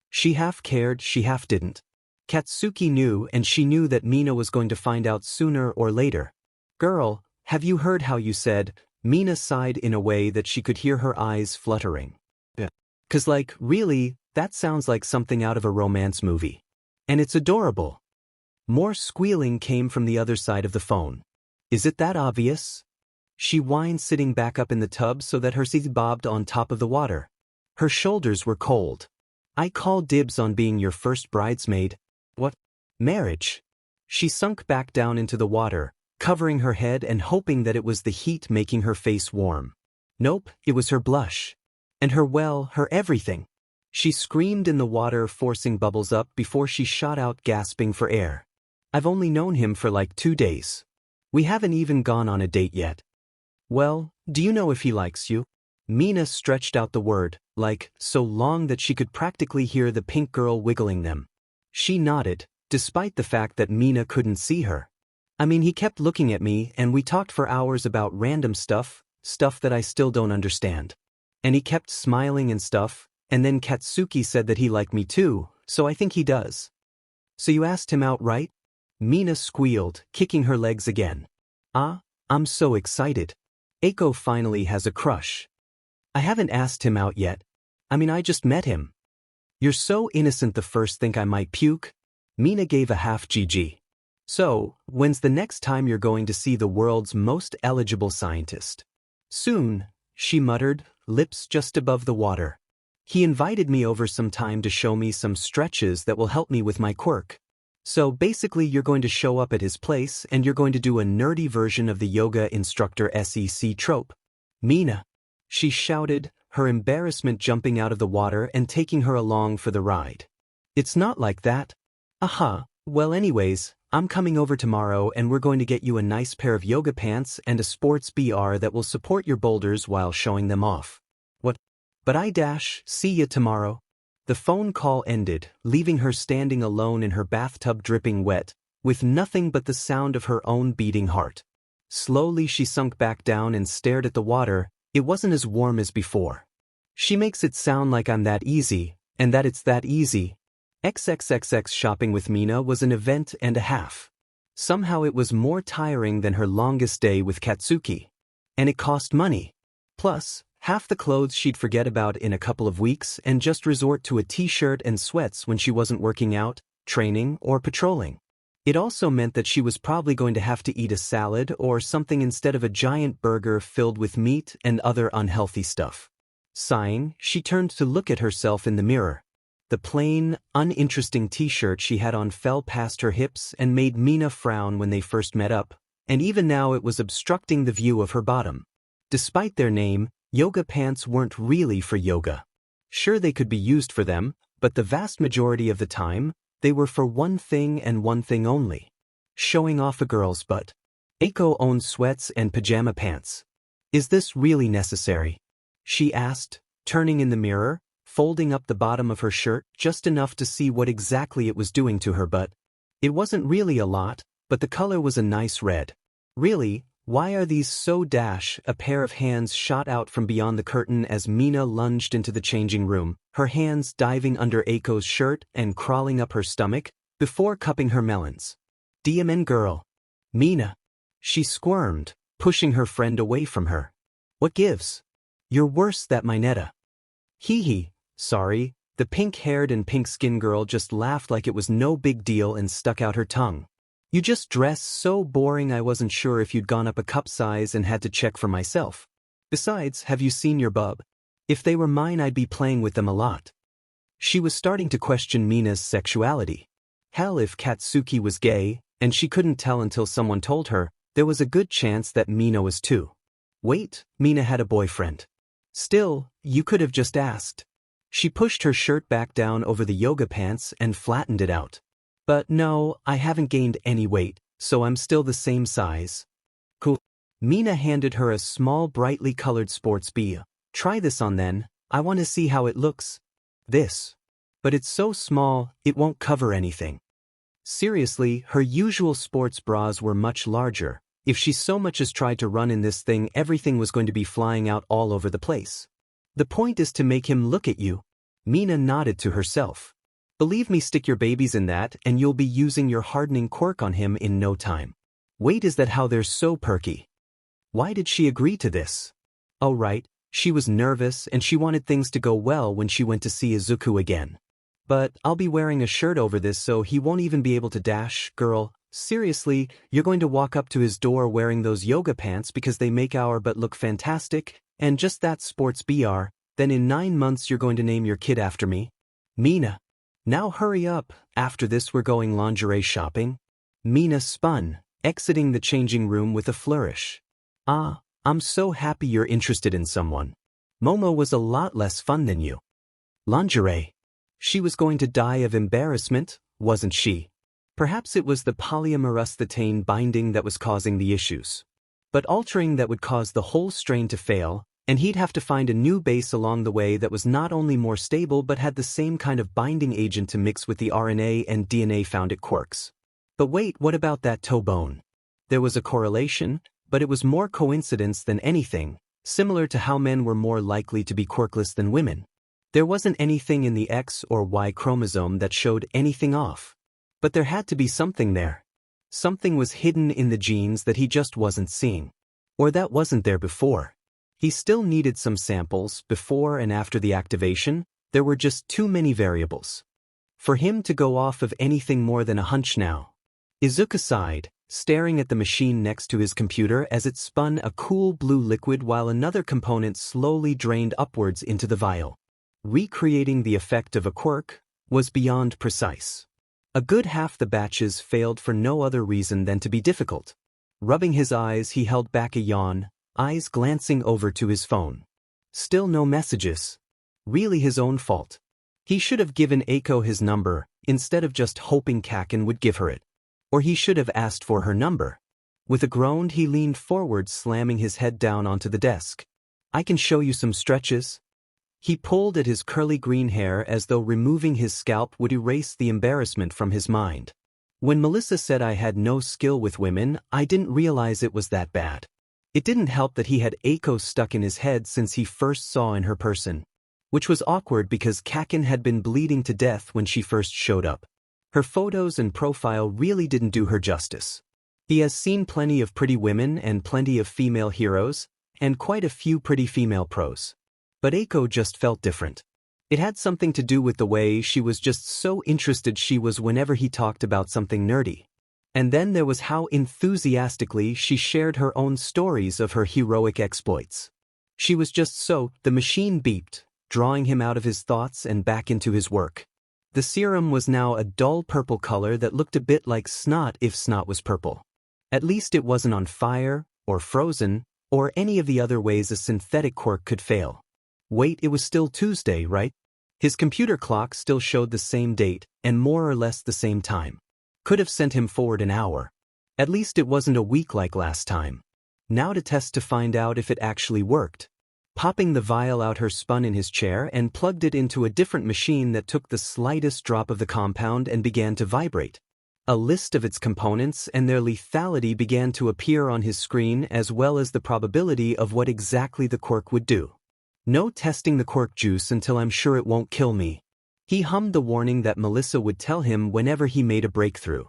She half cared, she half didn't. Katsuki knew, and she knew that Mina was going to find out sooner or later. Girl, have you heard how you said? Mina sighed in a way that she could hear her eyes fluttering. Yeah. 'Cause like, really, That sounds like something out of a romance movie. And it's adorable. More squealing came from the other side of the phone. Is it that obvious? She whined, sitting back up in the tub so that her seat bobbed on top of the water. Her shoulders were cold. I call dibs on being your first bridesmaid. What? Marriage? She sunk back down into the water, covering her head and hoping that it was the heat making her face warm. Nope, it was her blush. And her everything. She screamed in the water, forcing bubbles up before she shot out, gasping for air. I've only known him for like 2 days. We haven't even gone on a date yet. Well, do you know if he likes you? Mina stretched out the word, like, so long that she could practically hear the pink girl wiggling them. She nodded, despite the fact that Mina couldn't see her. I mean, he kept looking at me and we talked for hours about random stuff that I still don't understand. And he kept smiling and stuff, and then Katsuki said that he liked me too, so I think he does. So you asked him out, right? Mina squealed, kicking her legs again. I'm so excited. Eiko finally has a crush. I haven't asked him out yet. I mean, I just met him. You're so innocent, the first think I might puke. Mina gave a half GG. So, when's the next time you're going to see the world's most eligible scientist? Soon, she muttered, lips just above the water. He invited me over some time to show me some stretches that will help me with my quirk. So basically you're going to show up at his place and you're going to do a nerdy version of the yoga instructor SEC trope. Mina, she shouted, her embarrassment jumping out of the water and taking her along for the ride. It's not like that. Well anyways, I'm coming over tomorrow and we're going to get you a nice pair of yoga pants and a sports bra that will support your boulders while showing them off. What? But see ya tomorrow. The phone call ended, leaving her standing alone in her bathtub dripping wet, with nothing but the sound of her own beating heart. Slowly she sunk back down and stared at the water. It wasn't as warm as before. She makes it sound like I'm that easy, and that it's that easy. XXXX shopping with Mina was an event and a half. Somehow it was more tiring than her longest day with Katsuki. And it cost money. Plus, half the clothes she'd forget about in a couple of weeks and just resort to a t-shirt and sweats when she wasn't working out, training, or patrolling. It also meant that she was probably going to have to eat a salad or something instead of a giant burger filled with meat and other unhealthy stuff. Sighing, she turned to look at herself in the mirror. The plain, uninteresting t-shirt she had on fell past her hips and made Mina frown when they first met up, and even now it was obstructing the view of her bottom. Despite their name, yoga pants weren't really for yoga. Sure, they could be used for them, but the vast majority of the time, they were for one thing and one thing only. Showing off a girl's butt. Eiko owned sweats and pajama pants. Is this really necessary? She asked, turning in the mirror, folding up the bottom of her shirt just enough to see what exactly it was doing to her butt. It wasn't really a lot, but the color was a nice red. Really? Why are these so dash? A pair of hands shot out from beyond the curtain as Mina lunged into the changing room, her hands diving under Eiko's shirt and crawling up her stomach, before cupping her melons. DMN girl. Mina. She squirmed, pushing her friend away from her. What gives? You're worse that Minetta. Hee. Sorry. The pink-haired and pink-skinned girl just laughed like it was no big deal and stuck out her tongue. You just dress so boring, I wasn't sure if you'd gone up a cup size and had to check for myself. Besides, have you seen your bub? If they were mine, I'd be playing with them a lot. She was starting to question Mina's sexuality. Hell, if Katsuki was gay, and she couldn't tell until someone told her, there was a good chance that Mina was too. Wait, Mina had a boyfriend. Still, you could have just asked. She pushed her shirt back down over the yoga pants and flattened it out. But no, I haven't gained any weight, so I'm still the same size. Cool. Mina handed her a small brightly colored sports bra. Try this on then, I want to see how it looks. This. But it's so small, it won't cover anything. Seriously, her usual sports bras were much larger. If she so much as tried to run in this thing, everything was going to be flying out all over the place. The point is to make him look at you. Mina nodded to herself. Believe me, stick your babies in that and you'll be using your hardening quirk on him in no time. Wait, is that how they're so perky? Why did she agree to this? Oh right, She was nervous and she wanted things to go well when she went to see Izuku again. But I'll be wearing a shirt over this so he won't even be able to dash, girl. Seriously, you're going to walk up to his door wearing those yoga pants because they make our butt look fantastic, and just that sports BR, then in 9 months you're going to name your kid after me? Mina. Now hurry up, after this we're going lingerie shopping. Mina spun, exiting the changing room with a flourish. Ah, I'm so happy you're interested in someone. Momo was a lot less fun than you. Lingerie. She was going to die of embarrassment, wasn't she? Perhaps it was the polyamorous binding that was causing the issues. But altering that would cause the whole strain to fail, and he'd have to find a new base along the way that was not only more stable but had the same kind of binding agent to mix with the RNA and DNA found at Quarks. But wait, what about that toe bone? There was a correlation, but it was more coincidence than anything, similar to how men were more likely to be quirkless than women. There wasn't anything in the X or Y chromosome that showed anything off. But there had to be something there. Something was hidden in the genes that he just wasn't seeing. Or that wasn't there before. He still needed some samples before and after the activation. There were just too many variables for him to go off of anything more than a hunch now. Izuku sighed, staring at the machine next to his computer as it spun a cool blue liquid while another component slowly drained upwards into the vial. Recreating the effect of a quirk was beyond precise. A good half the batches failed for no other reason than to be difficult. Rubbing his eyes, he held back a yawn, eyes glancing over to his phone. Still no messages. Really his own fault. He should have given Eiko his number, instead of just hoping Kakin would give her it. Or he should have asked for her number. With a groan he leaned forward, slamming his head down onto the desk. I can show you some stretches. He pulled at his curly green hair as though removing his scalp would erase the embarrassment from his mind. When Melissa said I had no skill with women, I didn't realize it was that bad. It didn't help that he had Eiko stuck in his head since he first saw in her person. Which was awkward because Kakin had been bleeding to death when she first showed up. Her photos and profile really didn't do her justice. He has seen plenty of pretty women and plenty of female heroes, and quite a few pretty female pros. But Eiko just felt different. It had something to do with the way she was just so interested she was whenever he talked about something nerdy. And then there was how enthusiastically she shared her own stories of her heroic exploits. She was just so. The machine beeped, drawing him out of his thoughts and back into his work. The serum was now a dull purple color that looked a bit like snot if snot was purple. At least it wasn't on fire, or frozen, or any of the other ways a synthetic quirk could fail. Wait, it was still Tuesday, right? His computer clock still showed the same date, and more or less the same time. Could have sent him forward an hour. At least it wasn't a week like last time. Now to test to find out if it actually worked. Popping the vial out, her spun in his chair and plugged it into a different machine that took the slightest drop of the compound and began to vibrate. A list of its components and their lethality began to appear on his screen, as well as the probability of what exactly the quirk would do. No testing the quirk juice until I'm sure it won't kill me. He hummed the warning that Melissa would tell him whenever he made a breakthrough.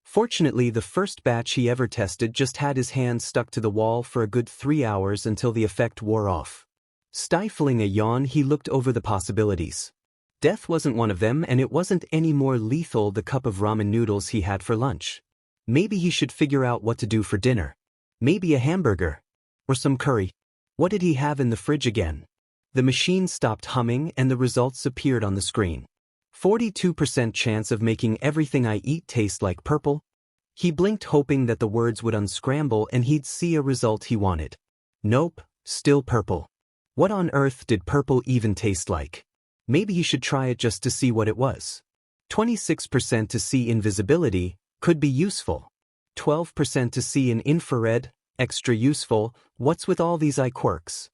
Fortunately, the first batch he ever tested just had his hand stuck to the wall for a good 3 hours until the effect wore off. Stifling a yawn, he looked over the possibilities. Death wasn't one of them, and it wasn't any more lethal the cup of ramen noodles he had for lunch. Maybe he should figure out what to do for dinner. Maybe a hamburger. Or some curry. What did he have in the fridge again? The machine stopped humming and the results appeared on the screen. 42% chance of making everything I eat taste like purple. He blinked, hoping that the words would unscramble and he'd see a result he wanted. Nope, still purple. What on earth did purple even taste like? Maybe he should try it just to see what it was. 26% to see invisibility, could be useful. 12% to see in infrared, extra useful. What's with all these eye quirks?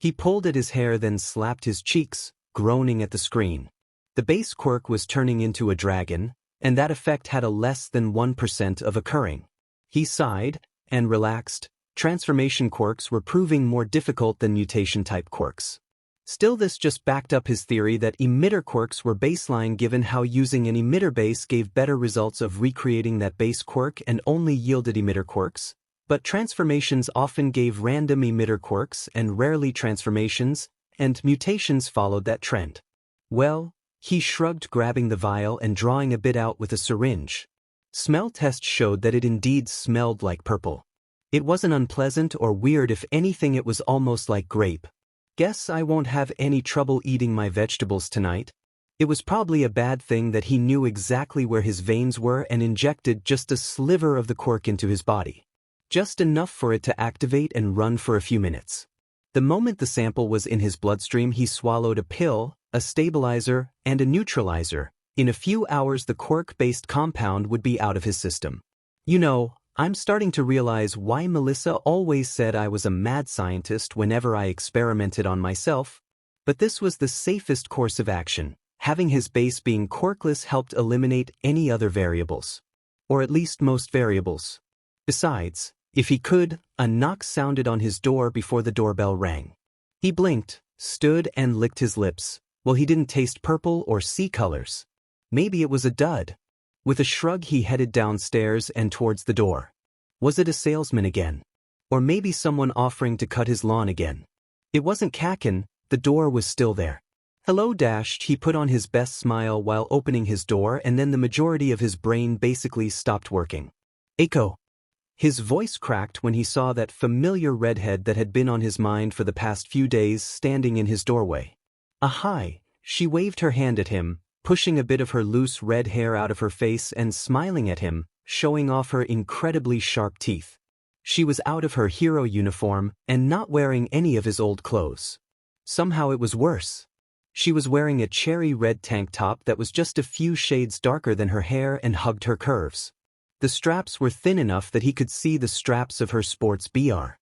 He pulled at his hair, then slapped his cheeks, groaning at the screen. The base quirk was turning into a dragon, and that effect had a less than 1% of occurring. He sighed and relaxed. Transformation quirks were proving more difficult than mutation-type quirks. Still, this just backed up his theory that emitter quirks were baseline, given how using an emitter base gave better results of recreating that base quirk and only yielded emitter quirks. But transformations often gave random emitter quirks and rarely transformations, and mutations followed that trend. Well, he shrugged, grabbing the vial and drawing a bit out with a syringe. Smell test showed that it indeed smelled like purple. It wasn't unpleasant or weird, if anything it was almost like grape. Guess I won't have any trouble eating my vegetables tonight. It was probably a bad thing that he knew exactly where his veins were and injected just a sliver of the quirk into his body. Just enough for it to activate and run for a few minutes. The moment the sample was in his bloodstream, he swallowed a pill, a stabilizer, and a neutralizer. In a few hours the quirk-based compound would be out of his system. You know, I'm starting to realize why Melissa always said I was a mad scientist whenever I experimented on myself. But this was the safest course of action. Having his base being quirkless helped eliminate any other variables. Or at least most variables. Besides, if he could, a knock sounded on his door before the doorbell rang. He blinked, stood and licked his lips. Well, he didn't taste purple or see colors. Maybe it was a dud. With a shrug he headed downstairs and towards the door. Was it a salesman again? Or maybe someone offering to cut his lawn again? It wasn't Kaken, the door was still there. Hello dashed, he put on his best smile while opening his door, and then the majority of his brain basically stopped working. Eiko. His voice cracked when he saw that familiar redhead that had been on his mind for the past few days standing in his doorway. Hi, she waved her hand at him, pushing a bit of her loose red hair out of her face and smiling at him, showing off her incredibly sharp teeth. She was out of her hero uniform and not wearing any of his old clothes. Somehow it was worse. She was wearing a cherry red tank top that was just a few shades darker than her hair and hugged her curves. The straps were thin enough that he could see the straps of her sports bra.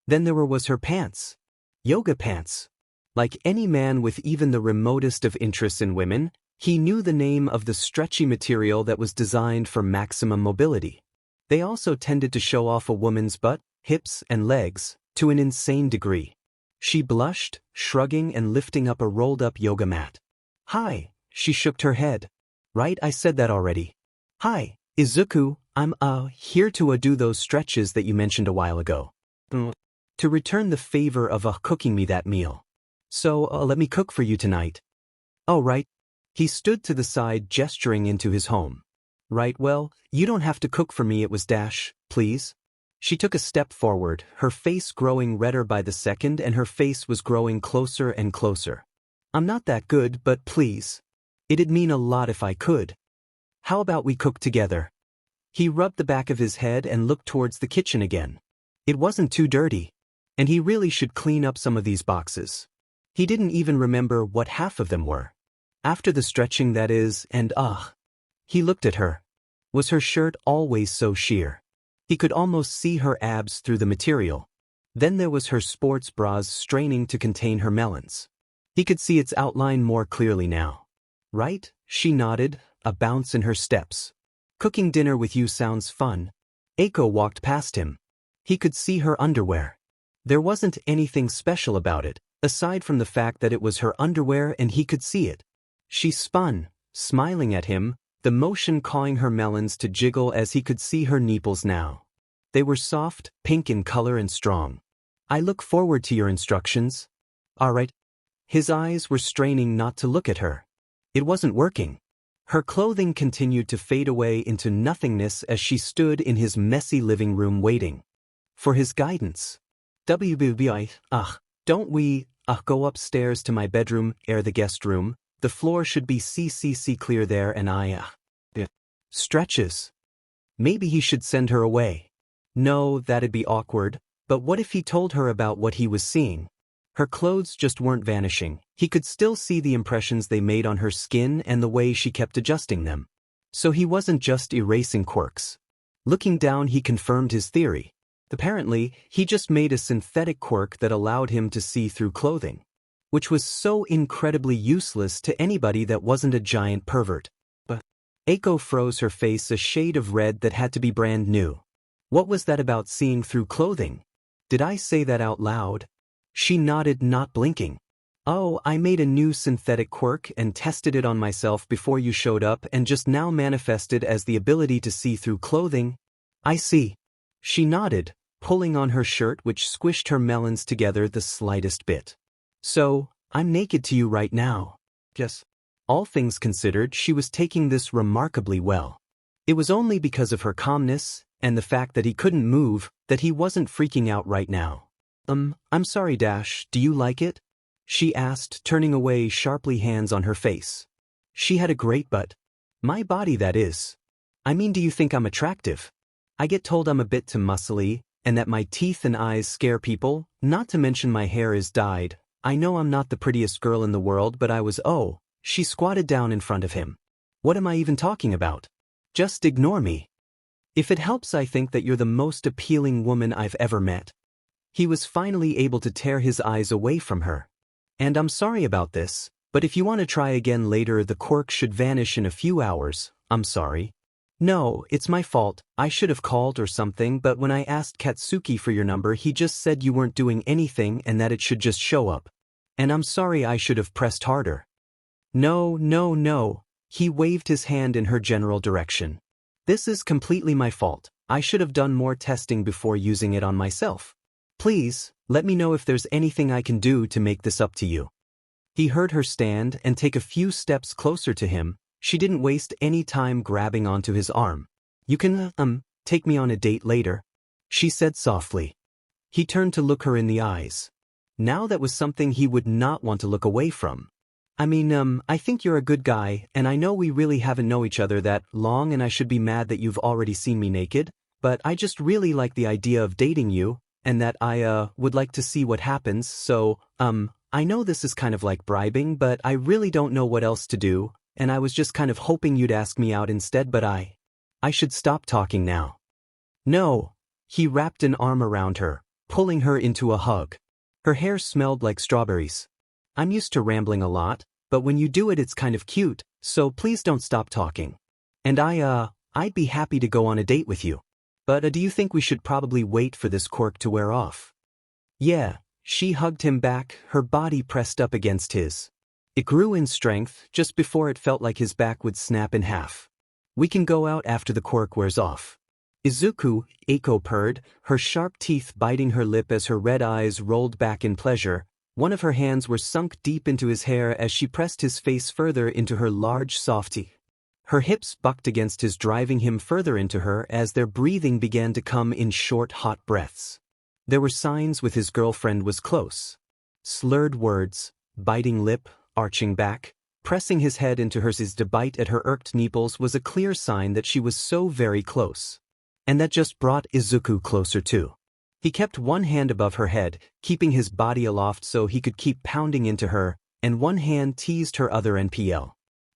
Then there was her pants. Yoga pants. Like any man with even the remotest of interests in women, he knew the name of the stretchy material that was designed for maximum mobility. They also tended to show off a woman's butt, hips, and legs to an insane degree. She blushed, shrugging and lifting up a rolled-up yoga mat. Hi, she shook her head. Right, I said that already. Hi, Izuku, I'm here to do those stretches that you mentioned a while ago. To return the favor of cooking me that meal. So, let me cook for you tonight. Oh, right. He stood to the side, gesturing into his home. Right, well, you don't have to cook for me, it was Dash, please. She took a step forward, her face growing redder by the second, and her face was growing closer and closer. I'm not that good, but please. It'd mean a lot if I could. How about we cook together? He rubbed the back of his head and looked towards the kitchen again. It wasn't too dirty. And he really should clean up some of these boxes. He didn't even remember what half of them were. After the stretching, that is, and He looked at her. Was her shirt always so sheer? He could almost see her abs through the material. Then there was her sports bras straining to contain her melons. He could see its outline more clearly now. Right? She nodded, a bounce in her steps. Cooking dinner with you sounds fun. Eiko walked past him. He could see her underwear. There wasn't anything special about it, aside from the fact that it was her underwear and he could see it. She spun, smiling at him, the motion causing her melons to jiggle as he could see her nipples now. They were soft, pink in color and strong. I look forward to your instructions. All right. His eyes were straining not to look at her. It wasn't working. Her clothing continued to fade away into nothingness as she stood in his messy living room waiting for his guidance. WBI, don't we, go upstairs to my bedroom, the guest room. The floor should be CCC clear there and stretches. Maybe he should send her away. No, that'd be awkward, but what if he told her about what he was seeing? Her clothes just weren't vanishing. He could still see the impressions they made on her skin and the way she kept adjusting them. So he wasn't just erasing quirks. Looking down, he confirmed his theory. Apparently, he just made a synthetic quirk that allowed him to see through clothing, which was so incredibly useless to anybody that wasn't a giant pervert. But Eiko froze, her face a shade of red that had to be brand new. What was that about seeing through clothing? Did I say that out loud? She nodded, not blinking. Oh, I made a new synthetic quirk and tested it on myself before you showed up and just now manifested as the ability to see through clothing. I see. She nodded, pulling on her shirt which squished her melons together the slightest bit. So, I'm naked to you right now. Yes. All things considered, she was taking this remarkably well. It was only because of her calmness, and the fact that he couldn't move, that he wasn't freaking out right now. I'm sorry Dash, do you like it? She asked, turning away sharply, hands on her face. She had a great butt. My body, that is. I mean, do you think I'm attractive? I get told I'm a bit too muscly, and that my teeth and eyes scare people, not to mention my hair is dyed. I know I'm not the prettiest girl in the world, but I was. Oh, she squatted down in front of him. What am I even talking about? Just ignore me. If it helps, I think that you're the most appealing woman I've ever met. He was finally able to tear his eyes away from her. And I'm sorry about this, but if you want to try again later, the quirk should vanish in a few hours. I'm sorry. No, it's my fault. I should have called or something, but when I asked Katsuki for your number, he just said you weren't doing anything and that it should just show up. And I'm sorry, I should have pressed harder. No. He waved his hand in her general direction. This is completely my fault. I should have done more testing before using it on myself. Please, let me know if there's anything I can do to make this up to you. He heard her stand and take a few steps closer to him. She didn't waste any time grabbing onto his arm. You can, take me on a date later, she said softly. He turned to look her in the eyes. Now that was something he would not want to look away from. I mean, I think you're a good guy, and I know we really haven't known each other that long, and I should be mad that you've already seen me naked, but I just really like the idea of dating you, and that I, would like to see what happens, so, I know this is kind of like bribing, but I really don't know what else to do, and I was just kind of hoping you'd ask me out instead, but I should stop talking now. No. He wrapped an arm around her, pulling her into a hug. Her hair smelled like strawberries. I'm used to rambling a lot, but when you do it, it's kind of cute, so please don't stop talking. And I'd be happy to go on a date with you. But do you think we should probably wait for this quirk to wear off? Yeah, she hugged him back, her body pressed up against his. It grew in strength just before it felt like his back would snap in half. We can go out after the quirk wears off. Izuku, Eiko purred, her sharp teeth biting her lip as her red eyes rolled back in pleasure. One of her hands were sunk deep into his hair as she pressed his face further into her large softy. Her hips bucked against his, driving him further into her as their breathing began to come in short, hot breaths. There were signs with his girlfriend was close. Slurred words, biting lip, arching back, pressing his head into hers. His bite at her irked nipples was a clear sign that she was so very close. And that just brought Izuku closer too. He kept one hand above her head, keeping his body aloft so he could keep pounding into her, and one hand teased her other NPL.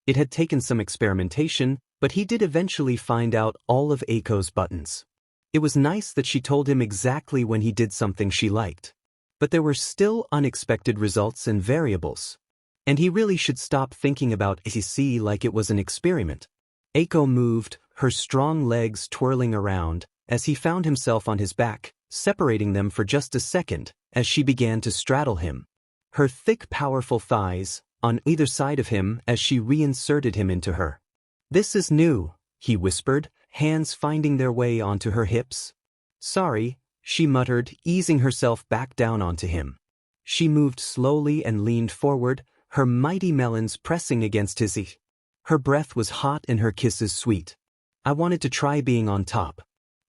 It had taken some experimentation, but he did eventually find out all of Eiko's buttons. It was nice that she told him exactly when he did something she liked. But there were still unexpected results and variables. And he really should stop thinking about SEC like it was an experiment. Eiko moved, her strong legs twirling around, as he found himself on his back, separating them for just a second, as she began to straddle him. Her thick, powerful thighs, on either side of him as she reinserted him into her. This is new, he whispered, hands finding their way onto her hips. Sorry, she muttered, easing herself back down onto him. She moved slowly and leaned forward, her mighty melons pressing against his ear. Her breath was hot and her kisses sweet. I wanted to try being on top.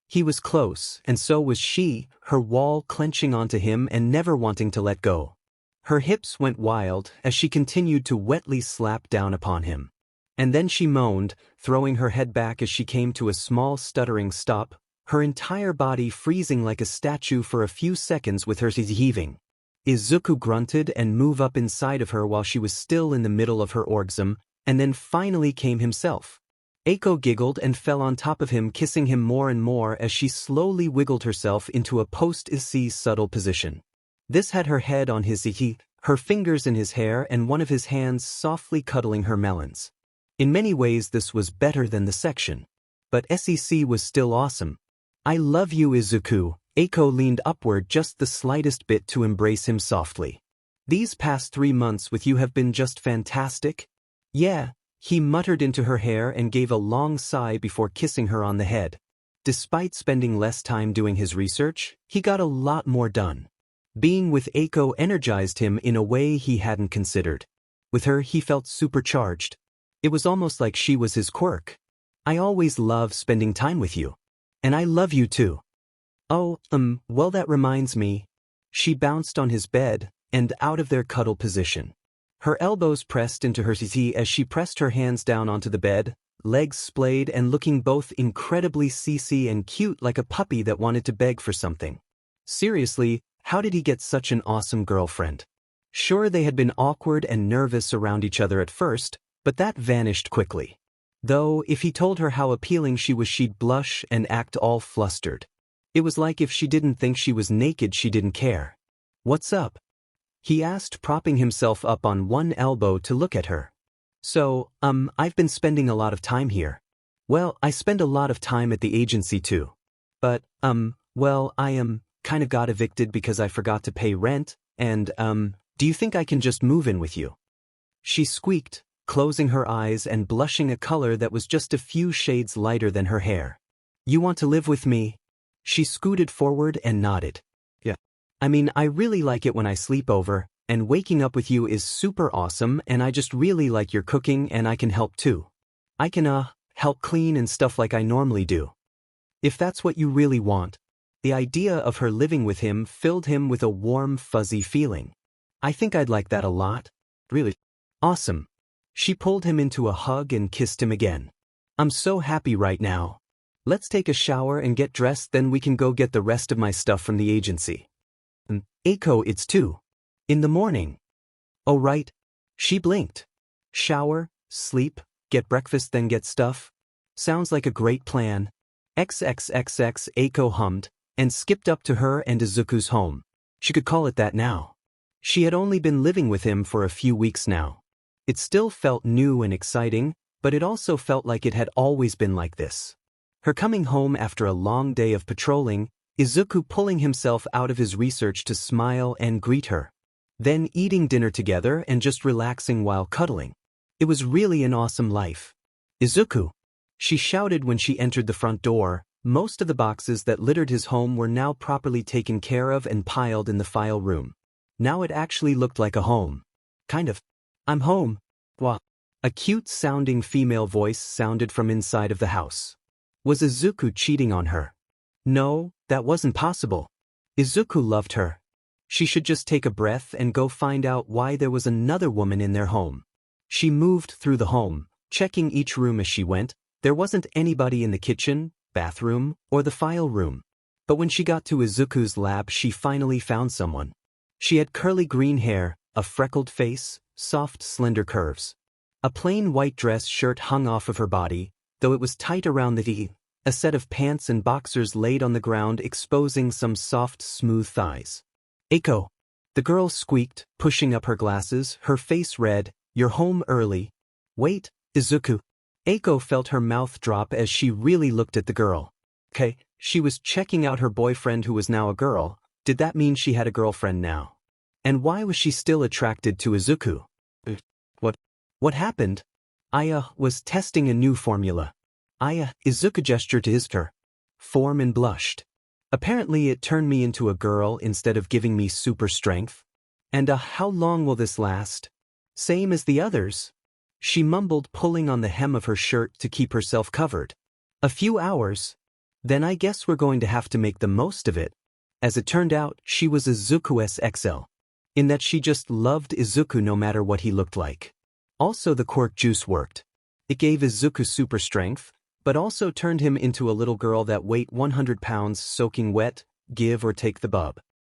He was close, and so was she, her wall clenching onto him and never wanting to let go. Her hips went wild as she continued to wetly slap down upon him. And then she moaned, throwing her head back as she came to a small stuttering stop, her entire body freezing like a statue for a few seconds with her heaving. Izuku grunted and moved up inside of her while she was still in the middle of her orgasm, and then finally came himself. Eiko giggled and fell on top of him, kissing him more and more as she slowly wiggled herself into a post-IC subtle position. This had her head on his her fingers in his hair and one of his hands softly cuddling her melons. In many ways this was better than the section. But SEC was still awesome. I love you, Izuku. Eiko leaned upward just the slightest bit to embrace him softly. These past 3 months with you have been just fantastic. Yeah. He muttered into her hair and gave a long sigh before kissing her on the head. Despite spending less time doing his research, he got a lot more done. Being with Eiko energized him in a way he hadn't considered. With her, he felt supercharged. It was almost like she was his quirk. I always love spending time with you. And I love you too. Oh, well that reminds me. She bounced on his bed and out of their cuddle position. Her elbows pressed into her titty as she pressed her hands down onto the bed, legs splayed and looking both incredibly CC and cute like a puppy that wanted to beg for something. Seriously, how did he get such an awesome girlfriend? Sure, they had been awkward and nervous around each other at first, but that vanished quickly. Though, if he told her how appealing she was, she'd blush and act all flustered. It was like if she didn't think she was naked, she didn't care. "What's up?" he asked, propping himself up on one elbow to look at her. "So, I've been spending a lot of time here." "Well, I spend a lot of time at the agency too. But, well, I kind of got evicted because I forgot to pay rent, and, do you think I can just move in with you?" She squeaked, closing her eyes and blushing a color that was just a few shades lighter than her hair. "You want to live with me?" She scooted forward and nodded. "Yeah. I mean, I really like it when I sleep over, and waking up with you is super awesome, and I just really like your cooking and I can help too. I can, help clean and stuff like I normally do. If that's what you really want." The idea of her living with him filled him with a warm, fuzzy feeling. "I think I'd like that a lot. Really. Awesome." She pulled him into a hug and kissed him again. "I'm so happy right now. Let's take a shower and get dressed, then we can go get the rest of my stuff from the agency." "Eiko, it's 2 in the morning." "Oh right." She blinked. "Shower, sleep, get breakfast, then get stuff? Sounds like a great plan." XXXX, Eiko hummed, and skipped up to her and Izuku's home. She could call it that now. She had only been living with him for a few weeks now. It still felt new and exciting, but it also felt like it had always been like this. Her coming home after a long day of patrolling, Izuku pulling himself out of his research to smile and greet her. Then eating dinner together and just relaxing while cuddling. It was really an awesome life. "Izuku!" she shouted when she entered the front door. Most of the boxes that littered his home were now properly taken care of and piled in the file room. Now it actually looked like a home. Kind of. "I'm home." "Wah." A cute-sounding female voice sounded from inside of the house. Was Izuku cheating on her? No, that wasn't possible. Izuku loved her. She should just take a breath and go find out why there was another woman in their home. She moved through the home, checking each room as she went. There wasn't anybody in the kitchen, bathroom, or the file room. But when she got to Izuku's lab, she finally found someone. She had curly green hair, a freckled face, soft, slender curves. A plain white dress shirt hung off of her body, though it was tight around the knee. A set of pants and boxers laid on the ground, exposing some soft, smooth thighs. "Eiko!" the girl squeaked, pushing up her glasses, her face red. "You're home early." "Wait, Izuku." Eiko felt her mouth drop as she really looked at the girl. Okay, she was checking out her boyfriend who was now a girl. Did that mean she had a girlfriend now? And why was she still attracted to Izuku? What happened? "I, was testing a new formula." Izuku gestured to his form and blushed. "Apparently it turned me into a girl instead of giving me super strength. And, how long will this last?" "Same as the others." She mumbled, pulling on the hem of her shirt to keep herself covered. "A few hours. Then I guess we're going to have to make the most of it." As it turned out, she was Izuku's XL. In that she just loved Izuku no matter what he looked like. Also the quirk juice worked. It gave Izuku super strength, but also turned him into a little girl that weighed 100 pounds soaking wet, give or take the bub.